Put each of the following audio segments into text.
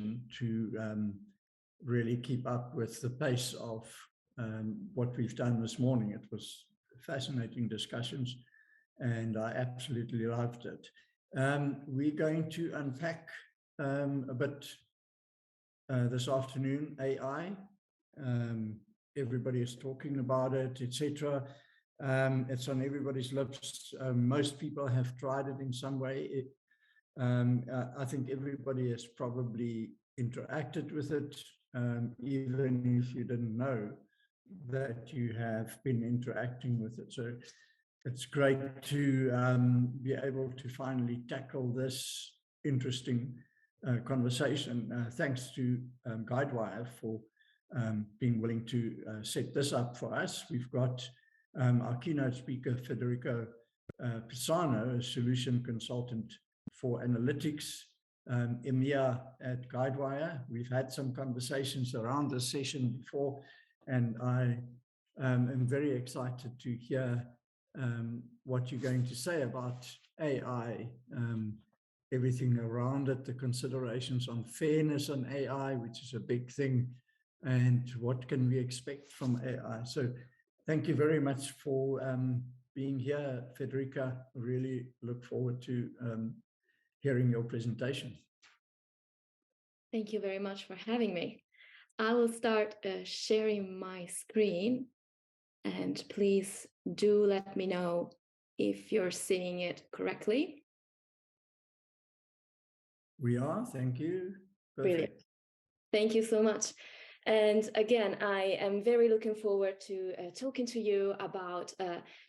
position to really keep up with the pace of what we've done this morning. It was fascinating discussions, and I absolutely loved it. We're going to unpack a bit this afternoon, AI. Everybody is talking about it, etc. It's on everybody's lips. Most people have tried it in some way. I think everybody has probably interacted with it, even if you didn't know that you have been interacting with it. So it's great to be able to finally tackle this interesting conversation. Thanks to Guidewire for being willing to set this up for us. We've got our keynote speaker, Federica Pisano, a solution consultant for analytics, EMEA at Guidewire. We've had some conversations around this session before, and I am very excited to hear what you're going to say about AI, everything around it, the considerations on fairness on AI, which is a big thing, and what can we expect from AI. So thank you very much for being here, Federica. Really look forward to hearing your presentation. Thank you very much for having me. I will start sharing my screen, and please do let me know if you're seeing it correctly. We are, thank you. Perfect. Brilliant. Thank you so much. And again, I am very looking forward to talking to you about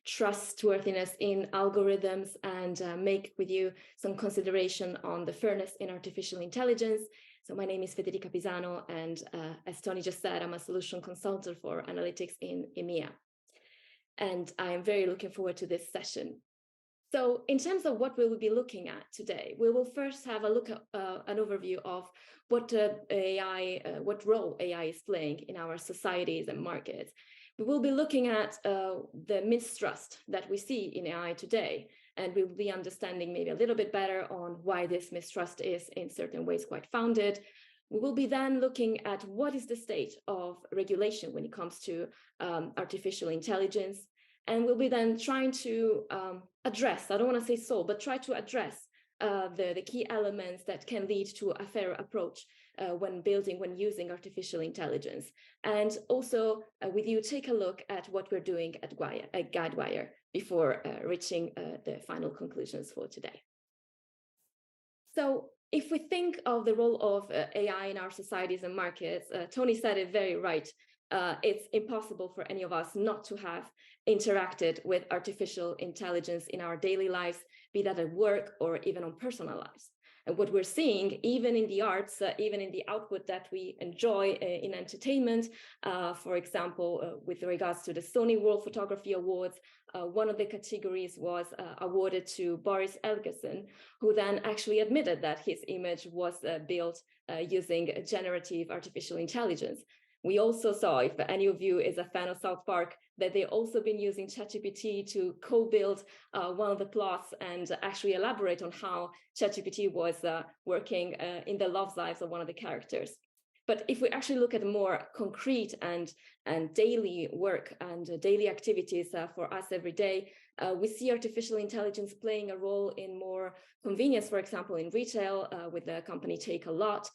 trustworthiness in algorithms and make with you some consideration on the fairness in artificial intelligence. So my name is Federica Pisano, and as Tony just said, I'm a solution consultant for analytics in EMEA. And I am very looking forward to this session. So in terms of what we will be looking at today, we will first have a look at an overview of what what role AI is playing in our societies and markets. We will be looking at the mistrust that we see in AI today, and we will be understanding maybe a little bit better on why this mistrust is in certain ways quite founded. We will be then looking at what is the state of regulation when it comes to artificial intelligence. And we'll be then trying to address, I don't want to say solve, but try to address the key elements that can lead to a fair approach when using artificial intelligence. And also with you, take a look at what we're doing at Guidewire before reaching the final conclusions for today. So if we think of the role of AI in our societies and markets, Tony said it very right. It's impossible for any of us not to have interacted with artificial intelligence in our daily lives, be that at work or even on personal lives. And what we're seeing, even in the arts, even in the output that we enjoy in entertainment, for example, with regards to the Sony World Photography Awards, one of the categories was awarded to Boris Elgerson, who then actually admitted that his image was built using generative artificial intelligence. We also saw, if any of you is a fan of South Park, that they've also been using ChatGPT to co-build one of the plots and actually elaborate on how ChatGPT was working in the love lives of one of the characters. But if we actually look at more concrete and daily work and daily activities for us every day, we see artificial intelligence playing a role in more convenience, for example, in retail with the company Take a Lot.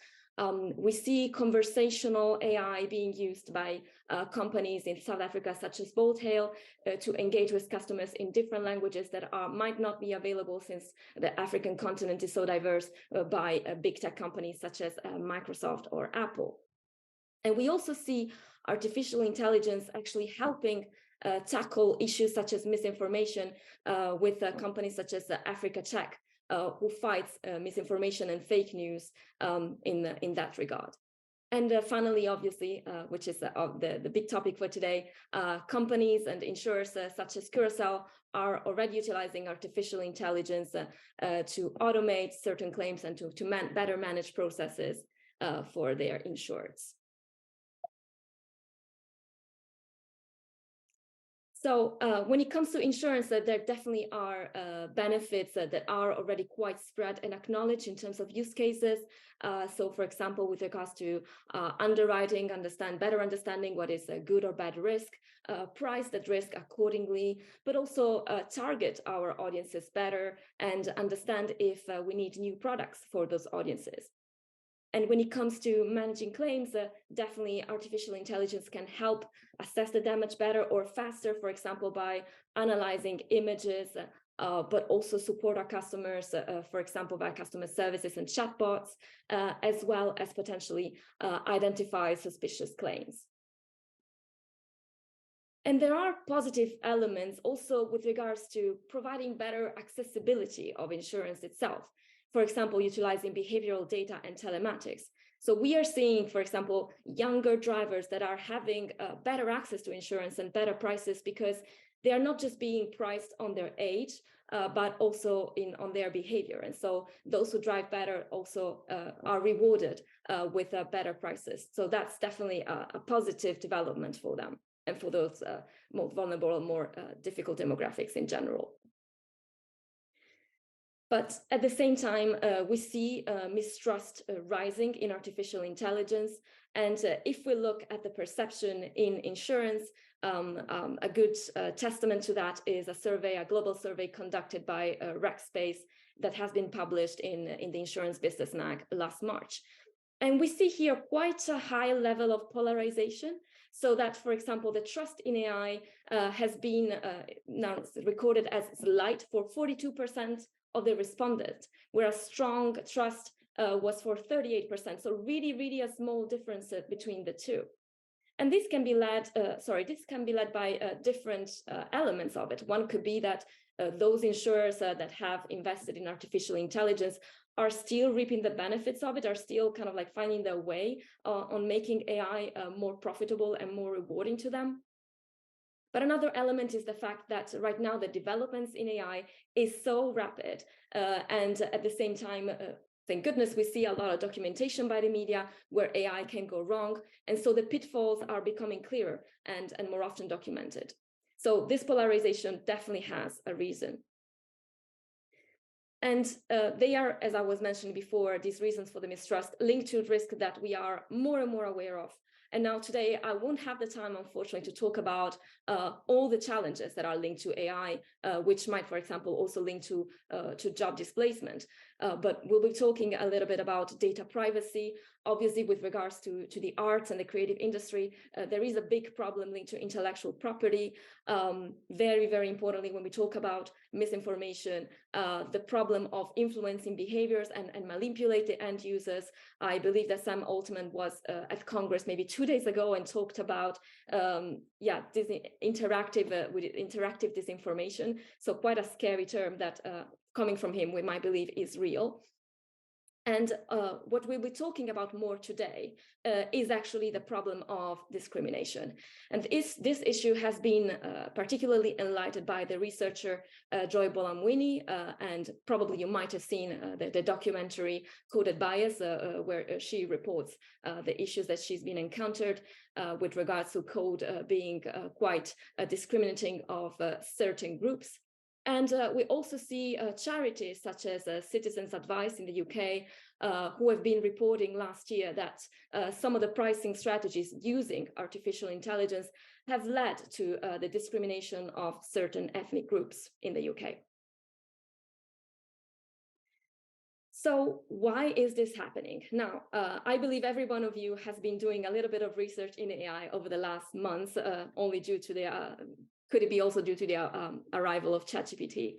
We see conversational AI being used by companies in South Africa, such as Bolthail, to engage with customers in different languages that might not be available, since the African continent is so diverse, by big tech companies such as Microsoft or Apple. And we also see artificial intelligence actually helping tackle issues such as misinformation with companies such as Africa Tech, who fights misinformation and fake news in that regard. And finally, obviously, which is the big topic for today, companies and insurers such as Curaçao are already utilizing artificial intelligence to automate certain claims and to better manage processes for their insureds. So when it comes to insurance, there definitely are benefits that are already quite spread and acknowledged in terms of use cases. So for example, with regards to underwriting, better understanding what is a good or bad risk, price that risk accordingly, but also target our audiences better and understand if we need new products for those audiences. And when it comes to managing claims, definitely artificial intelligence can help assess the damage better or faster, for example, by analyzing images, but also support our customers, for example, by customer services and chatbots, as well as potentially identify suspicious claims. And there are positive elements also with regards to providing better accessibility of insurance itself. For example, utilizing behavioral data and telematics. So we are seeing, for example, younger drivers that are having better access to insurance and better prices because they are not just being priced on their age, but also on their behavior. And so those who drive better also are rewarded with better prices. So that's definitely a positive development for them and for those more vulnerable, more difficult demographics in general. But at the same time, we see mistrust rising in artificial intelligence. And if we look at the perception in insurance, a good testament to that is a global survey conducted by Rackspace that has been published in the Insurance Business Mag last March. And we see here quite a high level of polarization. So that, for example, the trust in AI has been now recorded as light for 42% of the respondents, whereas strong trust was for 38%. So really, really a small difference between the two. And this can be led, by different elements of it. One could be that those insurers that have invested in artificial intelligence are still reaping the benefits of it, are still kind of like finding their way on making AI more profitable and more rewarding to them. But another element is the fact that right now the developments in AI is so rapid. And at the same time, thank goodness, we see a lot of documentation by the media where AI can go wrong. And so the pitfalls are becoming clearer and more often documented. So this polarization definitely has a reason. And they are, as I was mentioning before, these reasons for the mistrust linked to risk that we are more and more aware of. And now today, I won't have the time, unfortunately, to talk about all the challenges that are linked to AI, which might, for example, also link to job displacement. But we'll be talking a little bit about data privacy. Obviously, with regards to the arts and the creative industry, there is a big problem linked to intellectual property. Very, very importantly, when we talk about misinformation, the problem of influencing behaviors and manipulate the end users. I believe that Sam Altman was at Congress maybe 2 days ago and talked about this interactive disinformation. So quite a scary term that coming from him, we might believe is real. And what we'll be talking about more today is actually the problem of discrimination. And this issue has been particularly enlightened by the researcher Joy Bolamwini, and probably you might have seen the documentary Coded Bias, where she reports the issues that she's been encountered with regards to code being quite discriminating of certain groups. And we also see charities such as Citizens Advice in the UK, who have been reporting last year that some of the pricing strategies using artificial intelligence have led to the discrimination of certain ethnic groups in the UK. So why is this happening? Now, I believe every one of you has been doing a little bit of research in AI over the last months, only due to the could it be also due to the arrival of ChatGPT?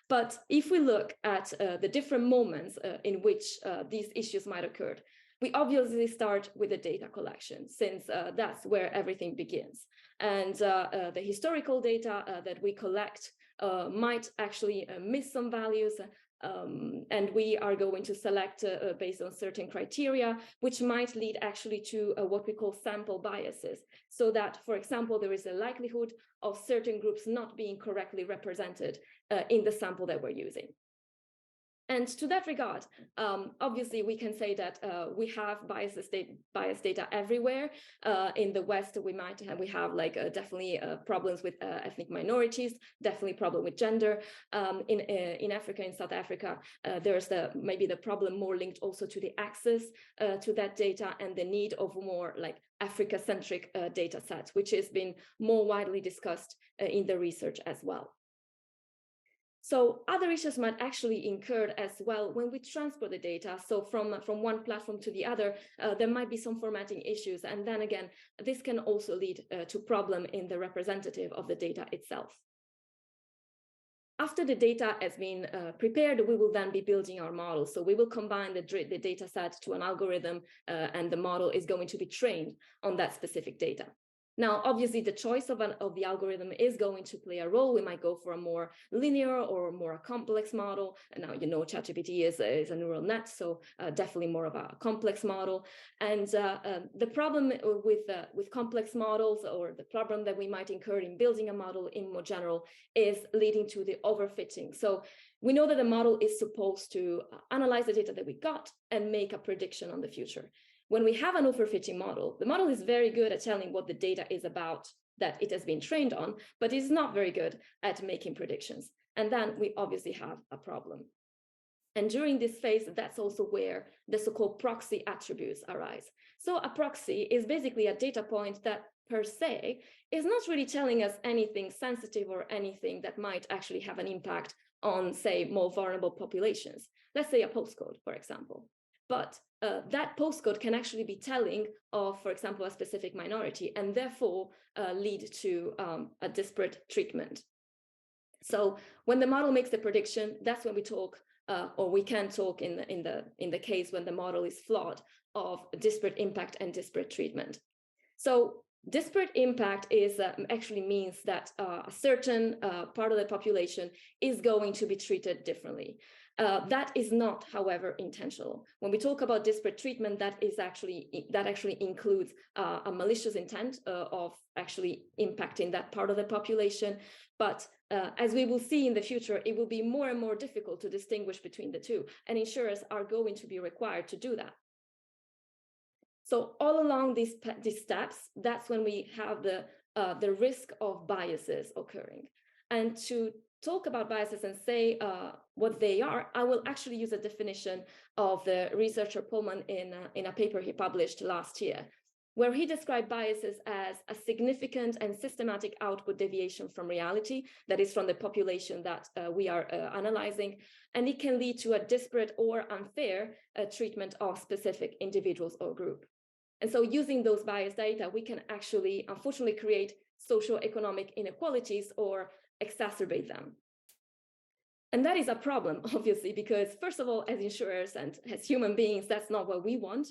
But if we look at the different moments in which these issues might occur, we obviously start with the data collection, since that's where everything begins. And the historical data that we collect might actually miss some values, and we are going to select based on certain criteria, which might lead actually to what we call sample biases. So that, for example, there is a likelihood of certain groups not being correctly represented in the sample that we're using. And to that regard, obviously, we can say that we have biased data everywhere. In the West, we have like definitely problems with ethnic minorities, definitely problem with gender. In Africa, in South Africa, there's maybe the problem more linked also to the access to that data and the need of more like Africa-centric data sets, which has been more widely discussed in the research as well. So other issues might actually incur as well when we transport the data. So from one platform to the other, there might be some formatting issues. And then again, this can also lead to problem in the representative of the data itself. After the data has been prepared, we will then be building our model. So we will combine the data set to an algorithm, and the model is going to be trained on that specific data. Now, obviously, the choice of the algorithm is going to play a role. We might go for a more linear or more complex model. And now, you know, ChatGPT is a neural net, so definitely more of a complex model. And the problem with complex models, or the problem that we might incur in building a model in more general, is leading to the overfitting. So we know that the model is supposed to analyze the data that we got and make a prediction on the future. When we have an overfitting model, the model is very good at telling what the data is about that it has been trained on, but is not very good at making predictions. And then we obviously have a problem. And during this phase, that's also where the so-called proxy attributes arise. So a proxy is basically a data point that per se is not really telling us anything sensitive or anything that might actually have an impact on, say, more vulnerable populations. Let's say a postcode, for example. But that postcode can actually be telling of, for example, a specific minority, and therefore lead to a disparate treatment. So when the model makes the prediction, that's when we talk, or we can talk in the case when the model is flawed, of disparate impact and disparate treatment. So disparate impact is actually means that a certain part of the population is going to be treated differently. That is not, however, intentional. When we talk about disparate treatment, that actually includes a malicious intent of actually impacting that part of the population. But as we will see in the future, it will be more and more difficult to distinguish between the two, and insurers are going to be required to do that. So all along these steps, that's when we have the risk of biases occurring. And to talk about biases and say what they are, I will actually use a definition of the researcher Pullman in a paper he published last year, where he described biases as a significant and systematic output deviation from reality, that is from the population that we are analyzing, and it can lead to a disparate or unfair treatment of specific individuals or group. And so using those biased data, we can actually, unfortunately, create socioeconomic inequalities or exacerbate them. And that is a problem, obviously, because first of all, as insurers and as human beings, that's not what we want.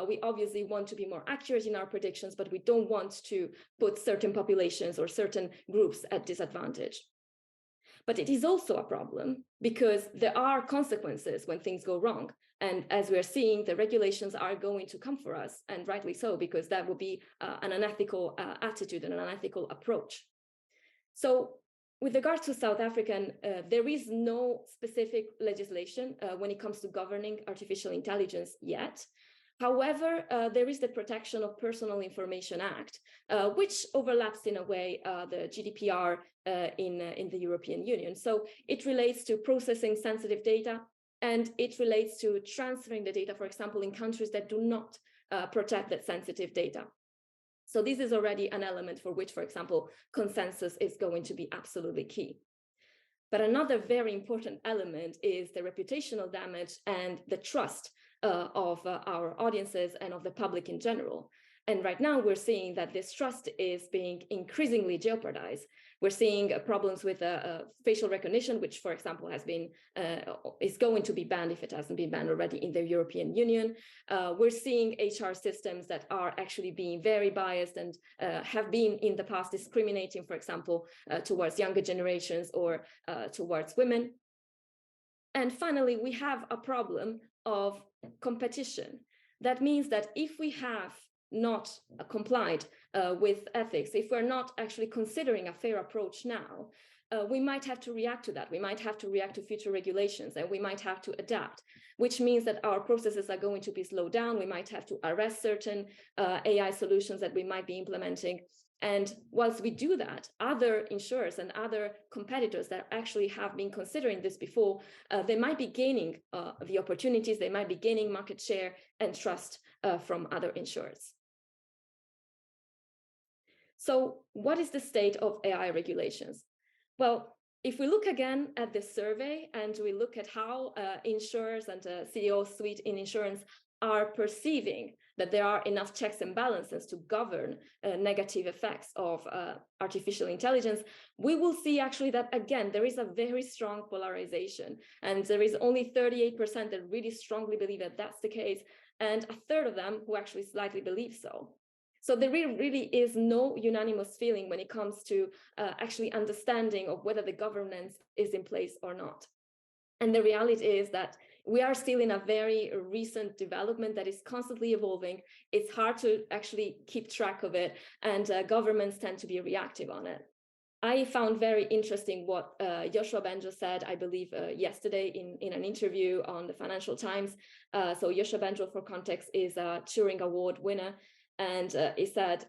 We obviously want to be more accurate in our predictions, but we don't want to put certain populations or certain groups at disadvantage. But it is also a problem because there are consequences when things go wrong. And as we're seeing, the regulations are going to come for us, and rightly so, because that would be an unethical attitude and an unethical approach. So with regards to South African, there is no specific legislation when it comes to governing artificial intelligence yet. However, there is the Protection of Personal Information Act, which overlaps in a way the GDPR in the European Union. So it relates to processing sensitive data, and it relates to transferring the data, for example, in countries that do not protect that sensitive data. So this is already an element for which, for example, consensus is going to be absolutely key. But another very important element is the reputational damage and the trust of our audiences and of the public in general. And right now we're seeing that this trust is being increasingly jeopardized. We're seeing problems with facial recognition, which, for example, is going to be banned if it hasn't been banned already in the European Union. We're seeing HR systems that are actually being very biased and have been in the past discriminating, for example, towards younger generations or towards women. And finally, we have a problem of competition. That means that if we have not complied with ethics, if we're not actually considering a fair approach now, we might have to react to that. We might have to react to future regulations, and we might have to adapt, which means that our processes are going to be slowed down. We might have to arrest certain AI solutions that we might be implementing. And whilst we do that, other insurers and other competitors that actually have been considering this before, they might be gaining the opportunities, they might be gaining market share and trust from other insurers. So what is the state of AI regulations? Well, if we look again at the survey and we look at how insurers and CEO suite in insurance are perceiving that there are enough checks and balances to govern negative effects of artificial intelligence, we will see actually that, again, there is a very strong polarization. And there is only 38% that really strongly believe that that's the case, and a third of them who actually slightly believe so. So there really is no unanimous feeling when it comes to actually understanding of whether the governance is in place or not. And the reality is that we are still in a very recent development that is constantly evolving. It's hard to actually keep track of it, and governments tend to be reactive on it. I found very interesting what Yoshua Bengio said, I believe, yesterday in an interview on the Financial Times. So Yoshua Bengio, for context, is a Turing Award winner. And he said,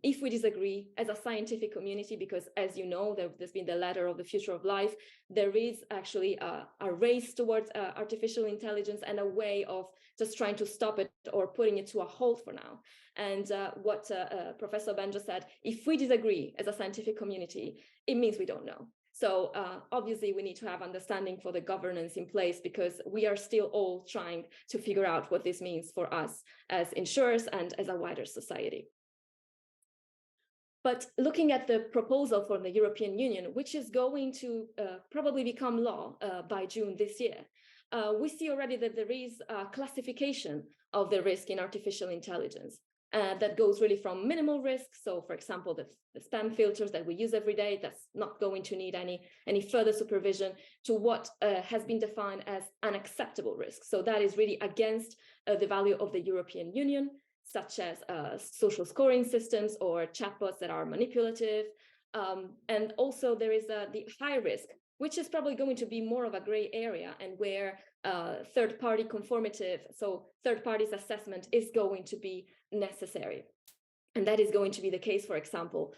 if we disagree as a scientific community, because as you know, there's been the letter of the future of life, there is actually a race towards artificial intelligence and a way of just trying to stop it or putting it to a halt for now. And what Professor Bengio said, if we disagree as a scientific community, it means we don't know. So obviously, we need to have understanding for the governance in place, because we are still all trying to figure out what this means for us as insurers and as a wider society. But looking at the proposal from the European Union, which is going to probably become law by June this year, we see already that there is a classification of the risk in artificial intelligence. That goes really from minimal risk. So, for example, the spam filters that we use every day, that's not going to need any further supervision, to what has been defined as unacceptable risk. So that is really against the value of the European Union, such as social scoring systems or chatbots that are manipulative. And also there is the high risk, which is probably going to be more of a gray area, and where third-party conformative, so third parties assessment, is going to be necessary. And that is going to be the case, for example,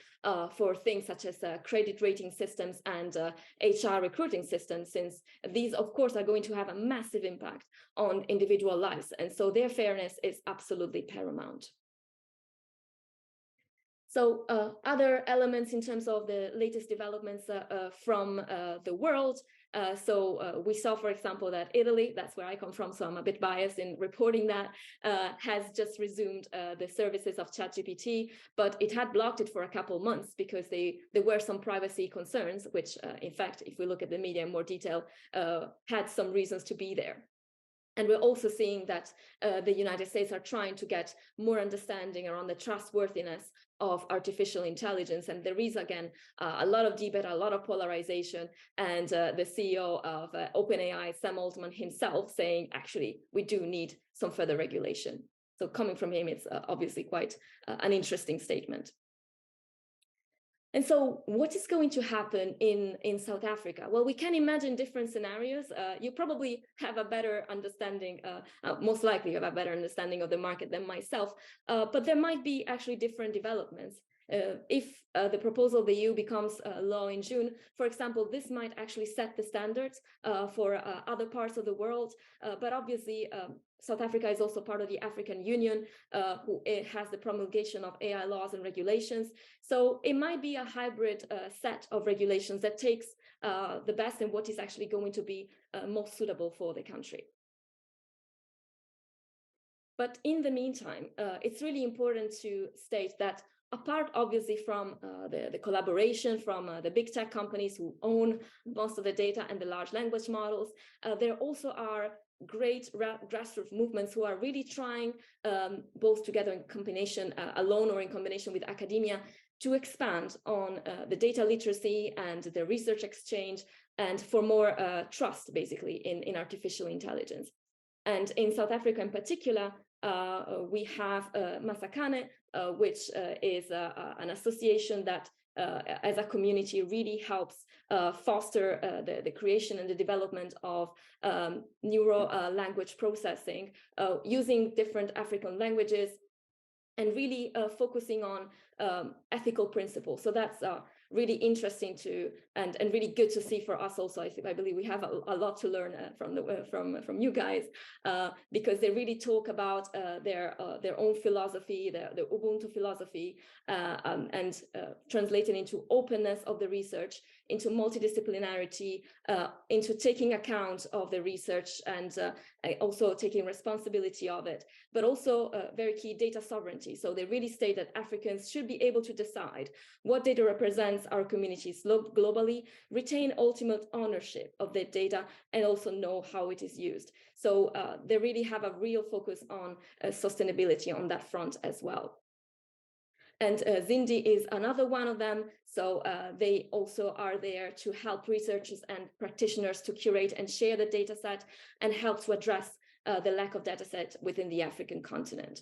for things such as credit rating systems and HR recruiting systems, since these, of course, are going to have a massive impact on individual lives. And so their fairness is absolutely paramount. So other elements in terms of the latest developments from the world. So we saw, for example, that Italy, that's where I come from, so I'm a bit biased in reporting that, has just resumed the services of ChatGPT, but it had blocked it for a couple of months because there were some privacy concerns, which in fact, if we look at the media in more detail, had some reasons to be there. And we're also seeing that the United States are trying to get more understanding around the trustworthiness of artificial intelligence. And there is, again, a lot of debate, a lot of polarization. And the CEO of OpenAI, Sam Altman himself, saying, actually, we do need some further regulation. So coming from him, it's obviously quite an interesting statement. And so what is going to happen in South Africa? Well, we can imagine different scenarios. You probably have a better understanding, most likely have a better understanding of the market than myself, but there might be actually different developments. If the proposal of the EU becomes law in June, for example, this might actually set the standards for other parts of the world. But obviously, South Africa is also part of the African Union, who has the promulgation of AI laws and regulations. So it might be a hybrid set of regulations that takes the best and what is actually going to be most suitable for the country. But in the meantime, it's really important to state that apart, obviously, from the collaboration from the big tech companies who own most of the data and the large language models, there also are great grassroots movements who are really trying, both together in combination, alone or in combination with academia, to expand on the data literacy and the research exchange, and for more trust, basically, in artificial intelligence. And in South Africa in particular, we have Masakane, which is an association that as a community really helps foster the creation and the development of neuro language processing using different African languages and really focusing on ethical principles. So that's really interesting and really good to see for us also. I believe we have a lot to learn from you guys because they really talk about their own philosophy, the Ubuntu philosophy, and translating into openness of the research, into multidisciplinarity, into taking account of the research and also taking responsibility of it, but also very key data sovereignty. So they really state that Africans should be able to decide what data represents our communities globally, retain ultimate ownership of their data, and also know how it is used. So they really have a real focus on sustainability on that front as well. And Zindi is another one of them. So they also are there to help researchers and practitioners to curate and share the data set and help to address the lack of data set within the African continent.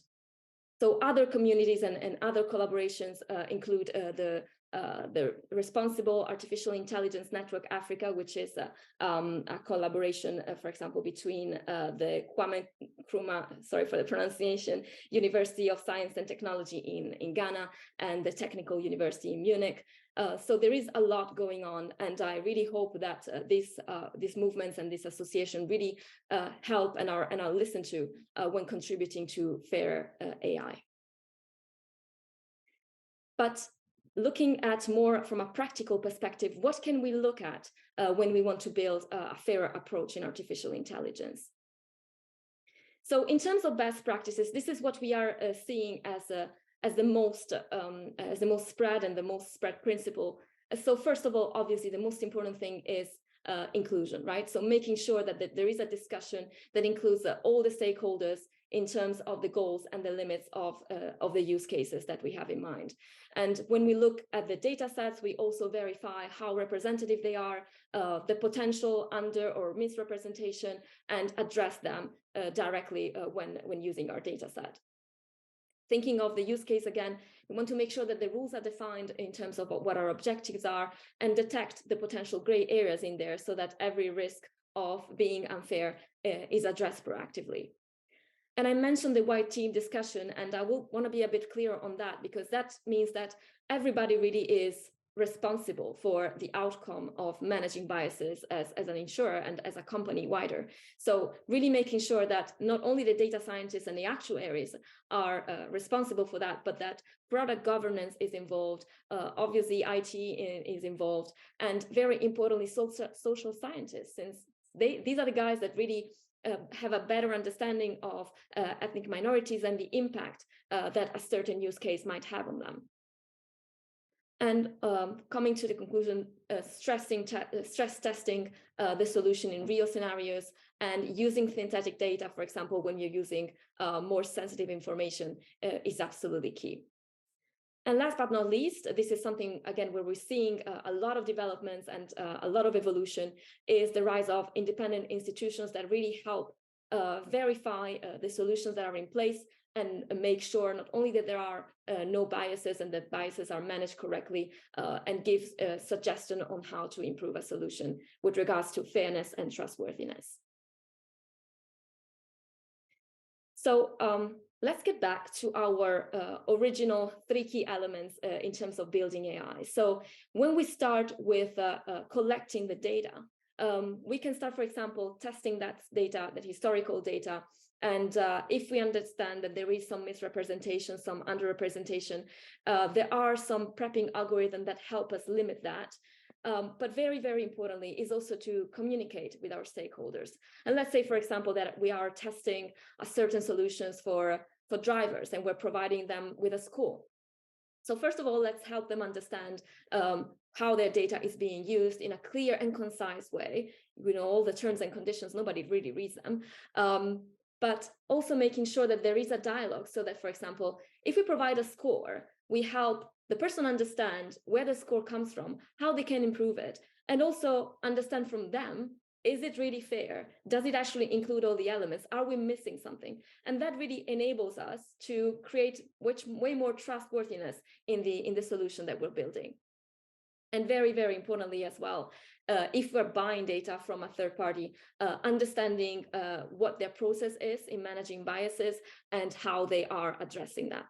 So other communities and other collaborations include the Responsible Artificial Intelligence Network Africa, which is a collaboration, for example, between the Kwame Nkrumah, sorry for the pronunciation, University of Science and Technology in Ghana and the Technical University in Munich. So there is a lot going on, and I really hope that these movements and this association really help and are listened to when contributing to fair AI. But looking at more from a practical perspective, what can we look at when we want to build a fairer approach in artificial intelligence? So in terms of best practices, this is what we are seeing as the most spread and the most spread principle. So first of all, obviously, the most important thing is inclusion, right? So making sure that there is a discussion that includes all the stakeholders in terms of the goals and the limits of the use cases that we have in mind. And when we look at the data sets, we also verify how representative they are, the potential under or misrepresentation, and address them directly when using our data set. Thinking of the use case again, we want to make sure that the rules are defined in terms of what our objectives are and detect the potential gray areas in there so that every risk of being unfair is addressed proactively. And I mentioned the white team discussion, and I will want to be a bit clearer on that, because that means that everybody really is responsible for the outcome of managing biases as an insurer and as a company wider. So really making sure that not only the data scientists and the actuaries are responsible for that, but that product governance is involved, obviously IT is involved, and very importantly, social scientists, since these are the guys that really have a better understanding of ethnic minorities and the impact that a certain use case might have on them. And coming to the conclusion, stress testing the solution in real scenarios and using synthetic data, for example, when you're using more sensitive information is absolutely key. And last but not least, this is something, again, where we're seeing a lot of developments and a lot of evolution, is the rise of independent institutions that really help verify the solutions that are in place and make sure not only that there are no biases and that biases are managed correctly, and give suggestion on how to improve a solution with regards to fairness and trustworthiness. So let's get back to our original 3 key elements in terms of building AI. So when we start with collecting the data, we can start, for example, testing that data, that historical data. And if we understand that there is some misrepresentation, some underrepresentation, there are some prepping algorithms that help us limit that. But very, very importantly is also to communicate with our stakeholders. And let's say, for example, that we are testing a certain solutions for drivers and we're providing them with a score. So first of all, let's help them understand how their data is being used in a clear and concise way. You know, all the terms and conditions, nobody really reads them. But also making sure that there is a dialogue so that, for example, if we provide a score, we help the person understand where the score comes from, how they can improve it, and also understand from them Is it really fair? Does it actually include all the elements? Are we missing something? And that really enables us to create way more trustworthiness in the solution that we're building. And very, very importantly as well, if we're buying data from a third party, understanding what their process is in managing biases and how they are addressing that.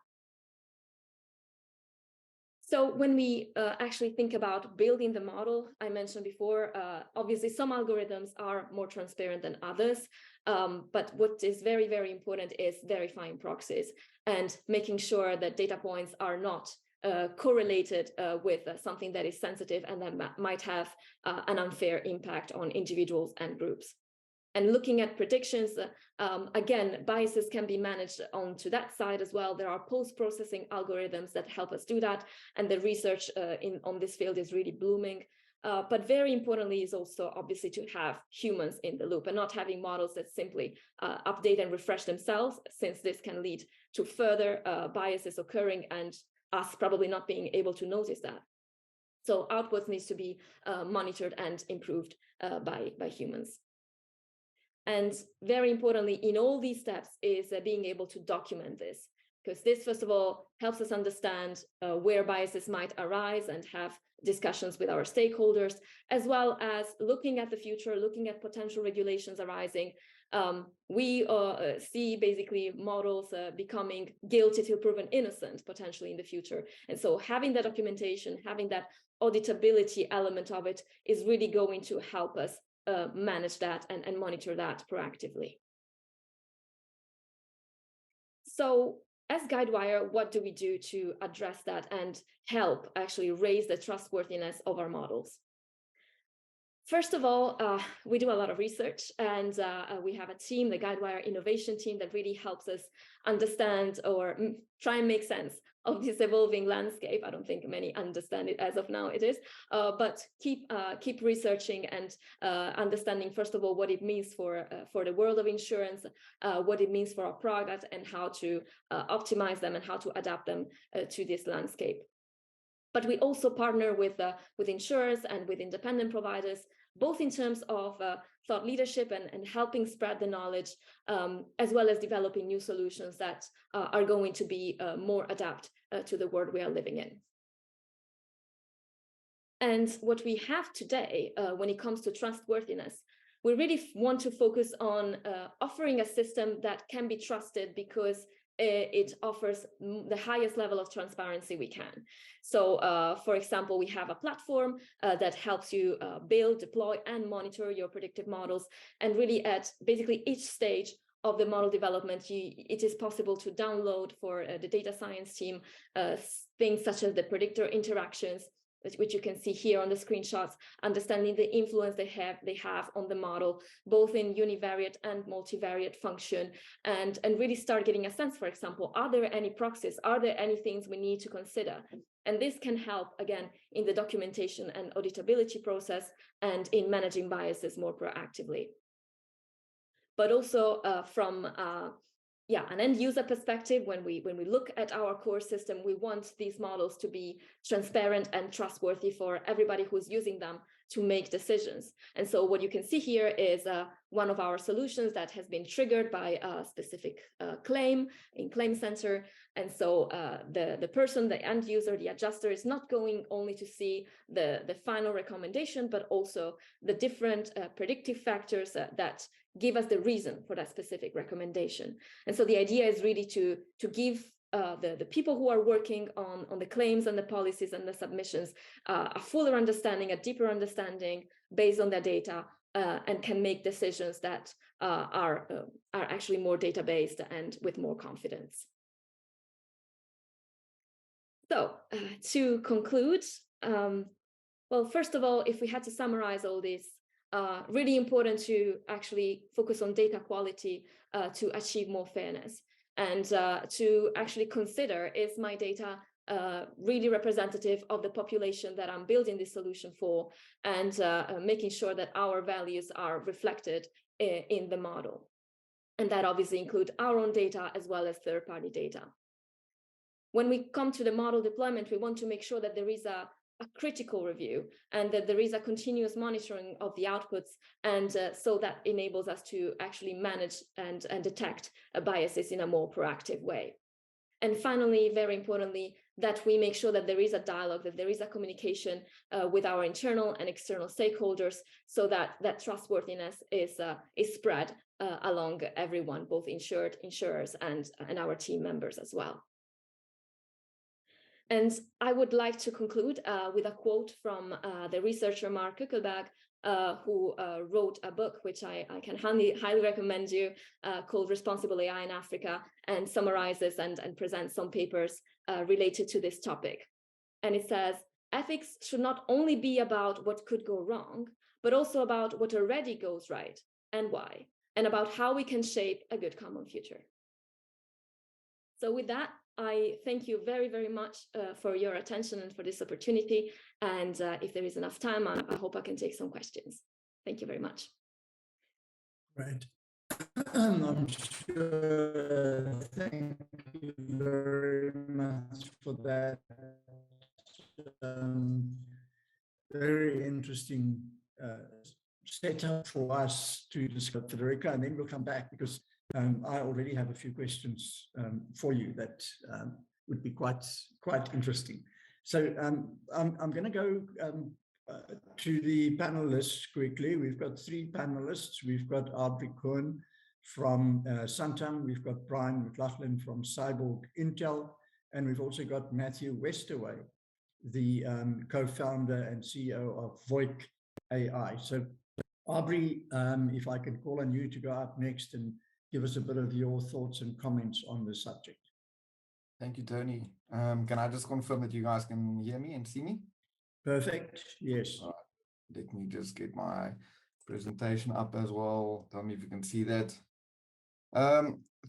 So when we actually think about building the model, I mentioned before, obviously some algorithms are more transparent than others, but what is very, very important is verifying proxies and making sure that data points are not correlated with something that is sensitive and that might have an unfair impact on individuals and groups. And looking at predictions, again, biases can be managed onto that side as well. There are post-processing algorithms that help us do that. And the research on this field is really blooming. But very importantly is also obviously to have humans in the loop and not having models that simply update and refresh themselves, since this can lead to further biases occurring and us probably not being able to notice that. So outputs needs to be monitored and improved by humans. And very importantly, in all these steps is being able to document this, because this, first of all, helps us understand where biases might arise and have discussions with our stakeholders, as well as looking at the future, looking at potential regulations arising. We see basically models becoming guilty till proven innocent potentially in the future. And so having that documentation, having that auditability element of it is really going to help us manage that and monitor that proactively. So as Guidewire, what do we do to address that and help actually raise the trustworthiness of our models? First of all, we do a lot of research, and we have a team, the Guidewire innovation team, that really helps us understand or try and make sense of this evolving landscape. I don't think many understand it as of now, it is, but keep researching and understanding, first of all, what it means for the world of insurance, what it means for our product, and how to optimize them and how to adapt them to this landscape. But we also partner with insurers and with independent providers, both in terms of thought leadership and helping spread the knowledge, as well as developing new solutions that are going to be more adapt to the world we are living in. And what we have today, when it comes to trustworthiness, we really want to focus on offering a system that can be trusted because it offers the highest level of transparency we can. So, for example, we have a platform that helps you build, deploy, and monitor your predictive models. And really at basically each stage of the model development, it is possible to download for the data science team things such as the predictor interactions, which you can see here on the screenshots, understanding the influence they have on the model, both in univariate and multivariate function, and really start getting a sense, for example, are there any proxies? Are there any things we need to consider? And this can help, again, in the documentation and auditability process and in managing biases more proactively. But also from an end user perspective, when we look at our core system, we want these models to be transparent and trustworthy for everybody who's using them to make decisions. And so what you can see here is one of our solutions that has been triggered by a specific claim in Claim Center. And so the person, the end user, the adjuster is not going only to see the final recommendation, but also the different predictive factors that give us the reason for that specific recommendation. And so the idea is really to give the people who are working on the claims and the policies and the submissions a fuller understanding, a deeper understanding based on their data, and can make decisions that are actually more data-based and with more confidence. So to conclude, well, first of all, if we had to summarize all this, really important to actually focus on data quality to achieve more fairness, and to actually consider, is my data really representative of the population that I'm building this solution for, and making sure that our values are reflected in the model. And that obviously include our own data as well as third-party data. When we come to the model deployment, we want to make sure that there is a critical review, and that there is a continuous monitoring of the outputs, and so that enables us to actually manage and detect biases in a more proactive way. And finally, very importantly, that we make sure that there is a dialogue, that there is a communication with our internal and external stakeholders, so that that trustworthiness is spread along everyone, both insurers, and our team members as well. And I would like to conclude with a quote from the researcher Mark Kuckelberg, who wrote a book, which I can highly recommend you, called Responsible AI in Africa, and summarizes and presents some papers related to this topic. And it says, ethics should not only be about what could go wrong, but also about what already goes right and why, and about how we can shape a good common future. So with that, I thank you very, very much for your attention and for this opportunity. And if there is enough time, I hope I can take some questions. Thank you very much. Right. I'm sure. Thank you very much for that. Very interesting setup for us to discuss, Federica, and then we'll come back, because I already have a few questions for you that would be quite interesting. So I'm going to go to the panelists quickly. We've got three panelists. We've got Aubrey Cohen from Santam. We've got Bryan McLachlan from Cyborg Intel. And we've also got Matthew Westaway, the co-founder and CEO of Voic AI. So Aubrey, if I can call on you to go up next and give us a bit of your thoughts and comments on the subject. Thank you, Tony. Can I just confirm that you guys can hear me and see me? Perfect, yes. All right. Let me just get my presentation up as well. Tell me if you can see that.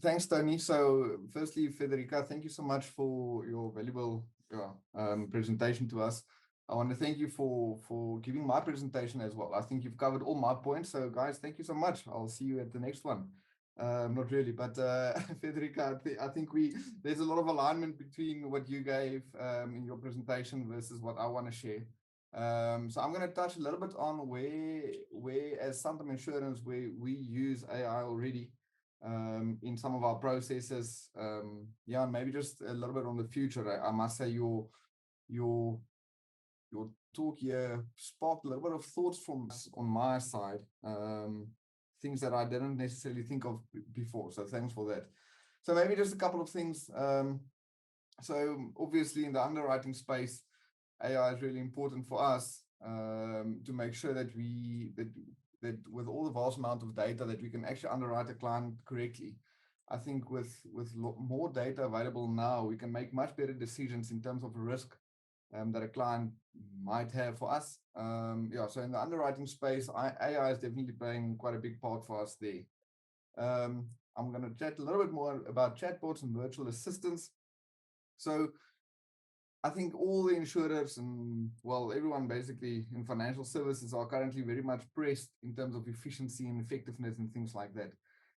Thanks, Tony. So firstly, Federica, thank you so much for your valuable presentation to us. I want to thank you for giving my presentation as well. I think you've covered all my points. So guys, thank you so much. I'll see you at the next one. Not really, but Federica, I think there's a lot of alignment between what you gave in your presentation versus what I want to share. So I'm going to touch a little bit on where as Santam Insurance, where we use AI already in some of our processes. Yeah, and maybe just a little bit on the future. I must say your talk here sparked a little bit of thoughts from on my side. Things that I didn't necessarily think of before. So thanks for that. So maybe just a couple of things. So obviously in the underwriting space, AI is really important for us to make sure that that with all the vast amount of data that we can actually underwrite a client correctly. I think with more data available now, we can make much better decisions in terms of risk that a client might have for us. Yeah, so in the underwriting space, AI is definitely playing quite a big part for us there. I'm going to chat a little bit more about chatbots and virtual assistants. So I think all the insurers and, well, everyone basically in financial services are currently very much pressed in terms of efficiency and effectiveness and things like that.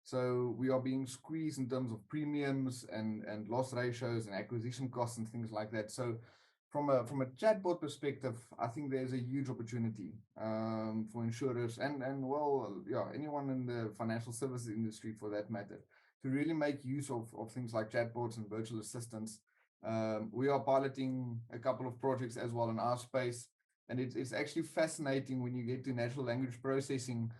So we are being squeezed in terms of premiums and loss ratios and acquisition costs and things like that. So from a chatbot perspective, I think there's a huge opportunity for insurers and well, yeah, anyone in the financial services industry for that matter, to really make use of things like chatbots and virtual assistants. We are piloting a couple of projects as well in our space, and it's actually fascinating when you get to natural language processing,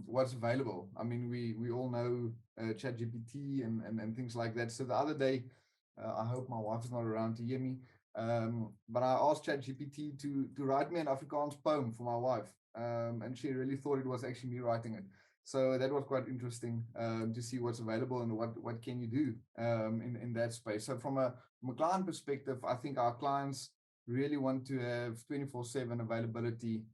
what's available. I mean, we all know ChatGPT and things like that. So the other day, I hope my wife is not around to hear me, but I asked ChatGPT to write me an Afrikaans poem for my wife, and she really thought it was actually me writing it. So that was quite interesting to see what's available and what can you do in that space. So from a client perspective, I think our clients really want to have 24/7 availability,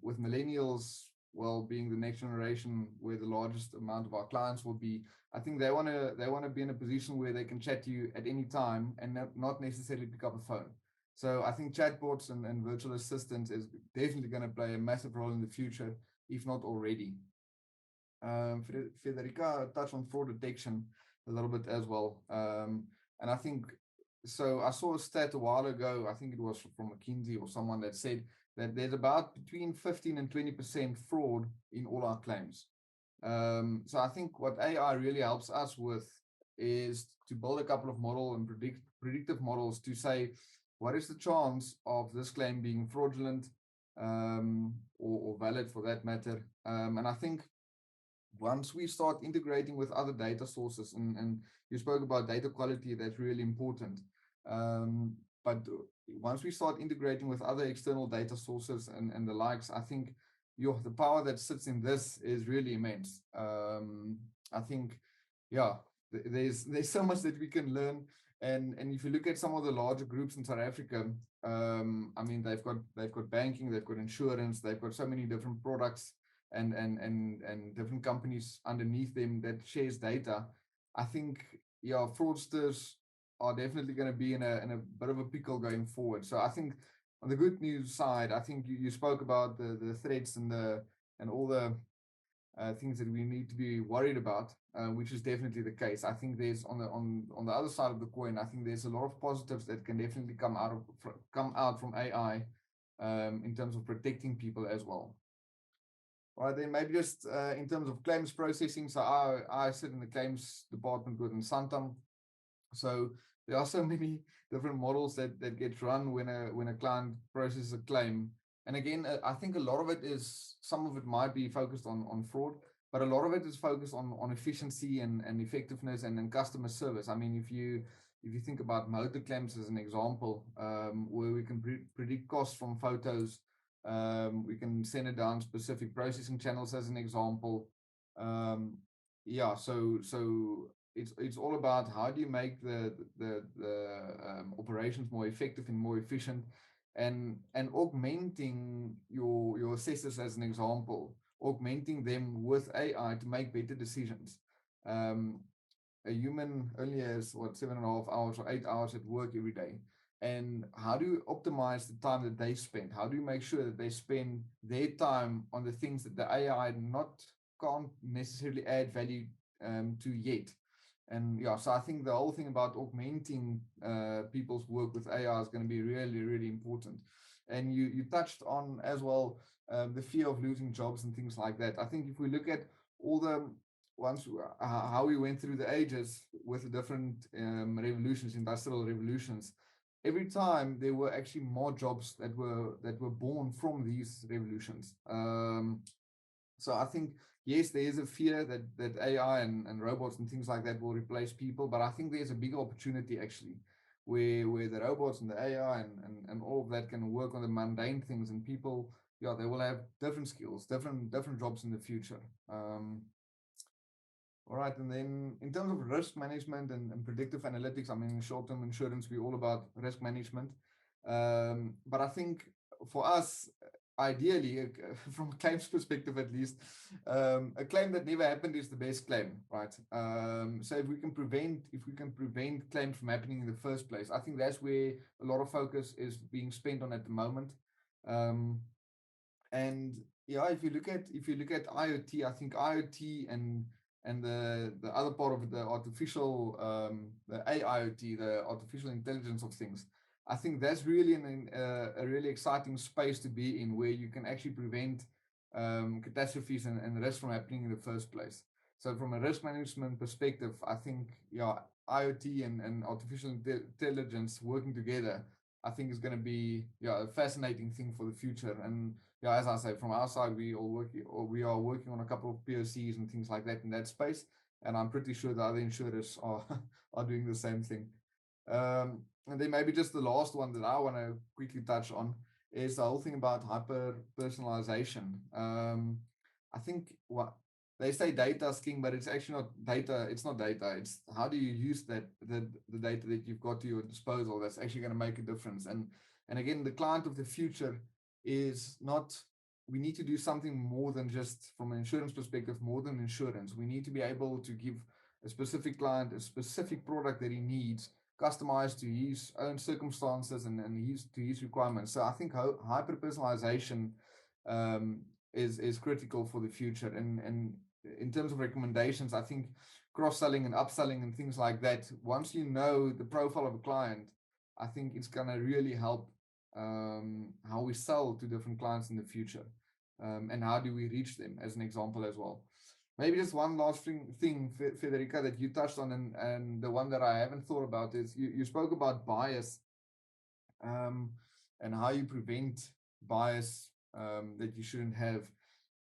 with millennials, well, being the next generation where the largest amount of our clients will be. I think they want to be in a position where they can chat to you at any time and not necessarily pick up a phone. So I think chatbots and virtual assistants is definitely going to play a massive role in the future, if not already. Federica touched on fraud detection a little bit as well. And I think so I saw a stat a while ago, I think it was from McKinsey or someone, that said that there's about between 15 and 20% fraud in all our claims. So I think what AI really helps us with is to build a couple of model and predictive models to say, what is the chance of this claim being fraudulent, or valid for that matter. And I think once we start integrating with other data sources, and you spoke about data quality, that's really important. But once we start integrating with other external data sources and the likes, I think the power that sits in this is really immense. I think, yeah, there's so much that we can learn. And if you look at some of the larger groups in South Africa, I mean, they've got banking, they've got insurance, they've got so many different products and different companies underneath them that shares data. I think, yeah, fraudsters are definitely going to be in a bit of a pickle going forward. So I think on the good news side, I think you spoke about the threats and all the things that we need to be worried about, which is definitely the case. I think there's on the other side of the coin, I think there's a lot of positives that can definitely come out from AI, in terms of protecting people as well. All right, then maybe just in terms of claims processing. So I sit in the claims department within Santam. So there are so many different models that get run when a client processes a claim. And again, I think a lot of it is, some of it might be focused on fraud, but a lot of it is focused on efficiency and effectiveness and customer service. I mean, if you think about motor claims as an example, where we can predict costs from photos, we can send it down specific processing channels as an example. Yeah, so it's all about how do you make the operations more effective and more efficient, and augmenting your assessors as an example, augmenting them with AI to make better decisions. A human only has 7.5 hours or 8 hours at work every day. And how do you optimize the time that they spend? How do you make sure that they spend their time on the things that the AI can't necessarily add value to yet? And yeah, so I think the whole thing about augmenting people's work with AI is going to be really, really important. And you touched on as well the fear of losing jobs and things like that. I think if we look at all the how we went through the ages with the different revolutions, industrial revolutions, every time there were actually more jobs that were born from these revolutions. So I think, yes, there is a fear that AI and robots and things like that will replace people, but I think there's a big opportunity actually, where the robots and the AI and all of that can work on the mundane things, and people, yeah, they will have different skills, different jobs in the future. All right, and then in terms of risk management and predictive analytics, I mean, in short-term insurance, we're all about risk management. But I think for us, ideally, from a claims perspective at least, a claim that never happened is the best claim, right? So if we can prevent claims from happening in the first place, I think that's where a lot of focus is being spent on at the moment. And yeah, if you look at IoT, I think IoT and the other part of it, the artificial, the AIoT, the artificial intelligence of things, I think that's really a really exciting space to be in, where you can actually prevent catastrophes and risks from happening in the first place. So from a risk management perspective, I think, yeah, IoT and artificial intelligence working together, I think is going to be, yeah, a fascinating thing for the future. And yeah, as I say, from our side, we are working on a couple of POCs and things like that in that space, and I'm pretty sure the other insurers are doing the same thing. And then maybe just the last one that I want to quickly touch on is the whole thing about hyper personalization. I think what they say, data is king, but it's actually not data. It's not data. It's how do you use the data that you've got to your disposal that's actually going to make a difference. And again, the client of the future is not, we need to do something more than just, from an insurance perspective, more than insurance. We need to be able to give a specific client a specific product that he needs, customized to his own circumstances and to his requirements. So I think hyper personalization is critical for the future. And in terms of recommendations, I think cross-selling and upselling and things like that. Once you know the profile of a client, I think it's going to really help how we sell to different clients in the future, and how do we reach them, as an example as well. Maybe just one last thing, Federica, that you touched on, and the one that I haven't thought about is you spoke about bias, and how you prevent bias that you shouldn't have.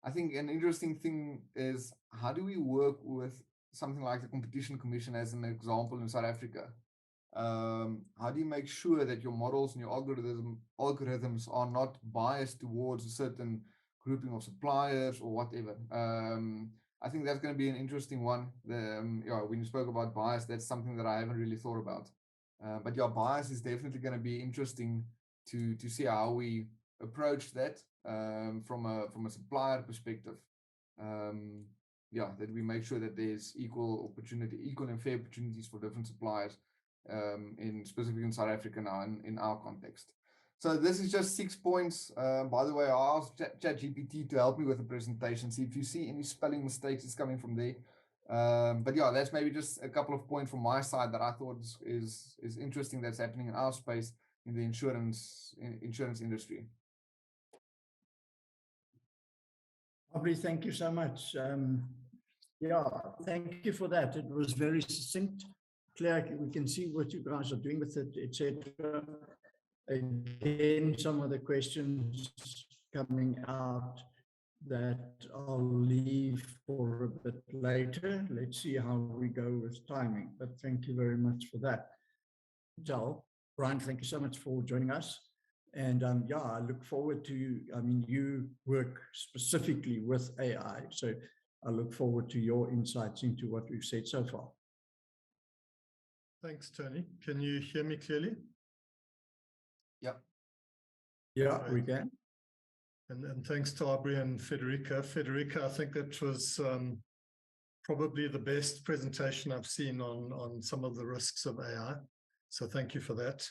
I think an interesting thing is, how do we work with something like the Competition Commission as an example in South Africa? How do you make sure that your models and your algorithms are not biased towards a certain grouping of suppliers or whatever? I think that's going to be an interesting one. When you spoke about bias, that's something that I haven't really thought about. But your bias is definitely going to be interesting to see how we approach that from a supplier perspective. That we make sure that there's equal and fair opportunities for different suppliers, specifically in South Africa now, in our context. So this is just 6 points. By the way, I asked ChatGPT to help me with the presentation. See if you see any spelling mistakes, it's coming from there. But yeah, that's maybe just a couple of points from my side that I thought is interesting that's happening in our space in the insurance industry. Aubrey, thank you so much. Thank you for that. It was very succinct, clear. We can see what you guys are doing with it, etc. Again, some of the questions coming out that I'll leave for a bit later. Let's see how we go with timing, but thank you very much for that. Bryan, thank you so much for joining us. And I look forward to, you work specifically with AI, so I look forward to your insights into what we've said so far. Thanks, Tony. Can you hear me clearly? Yep. Yeah, we can. And thanks to Aubrey and Federica. Federica, I think that was probably the best presentation I've seen on some of the risks of AI. So thank you for that.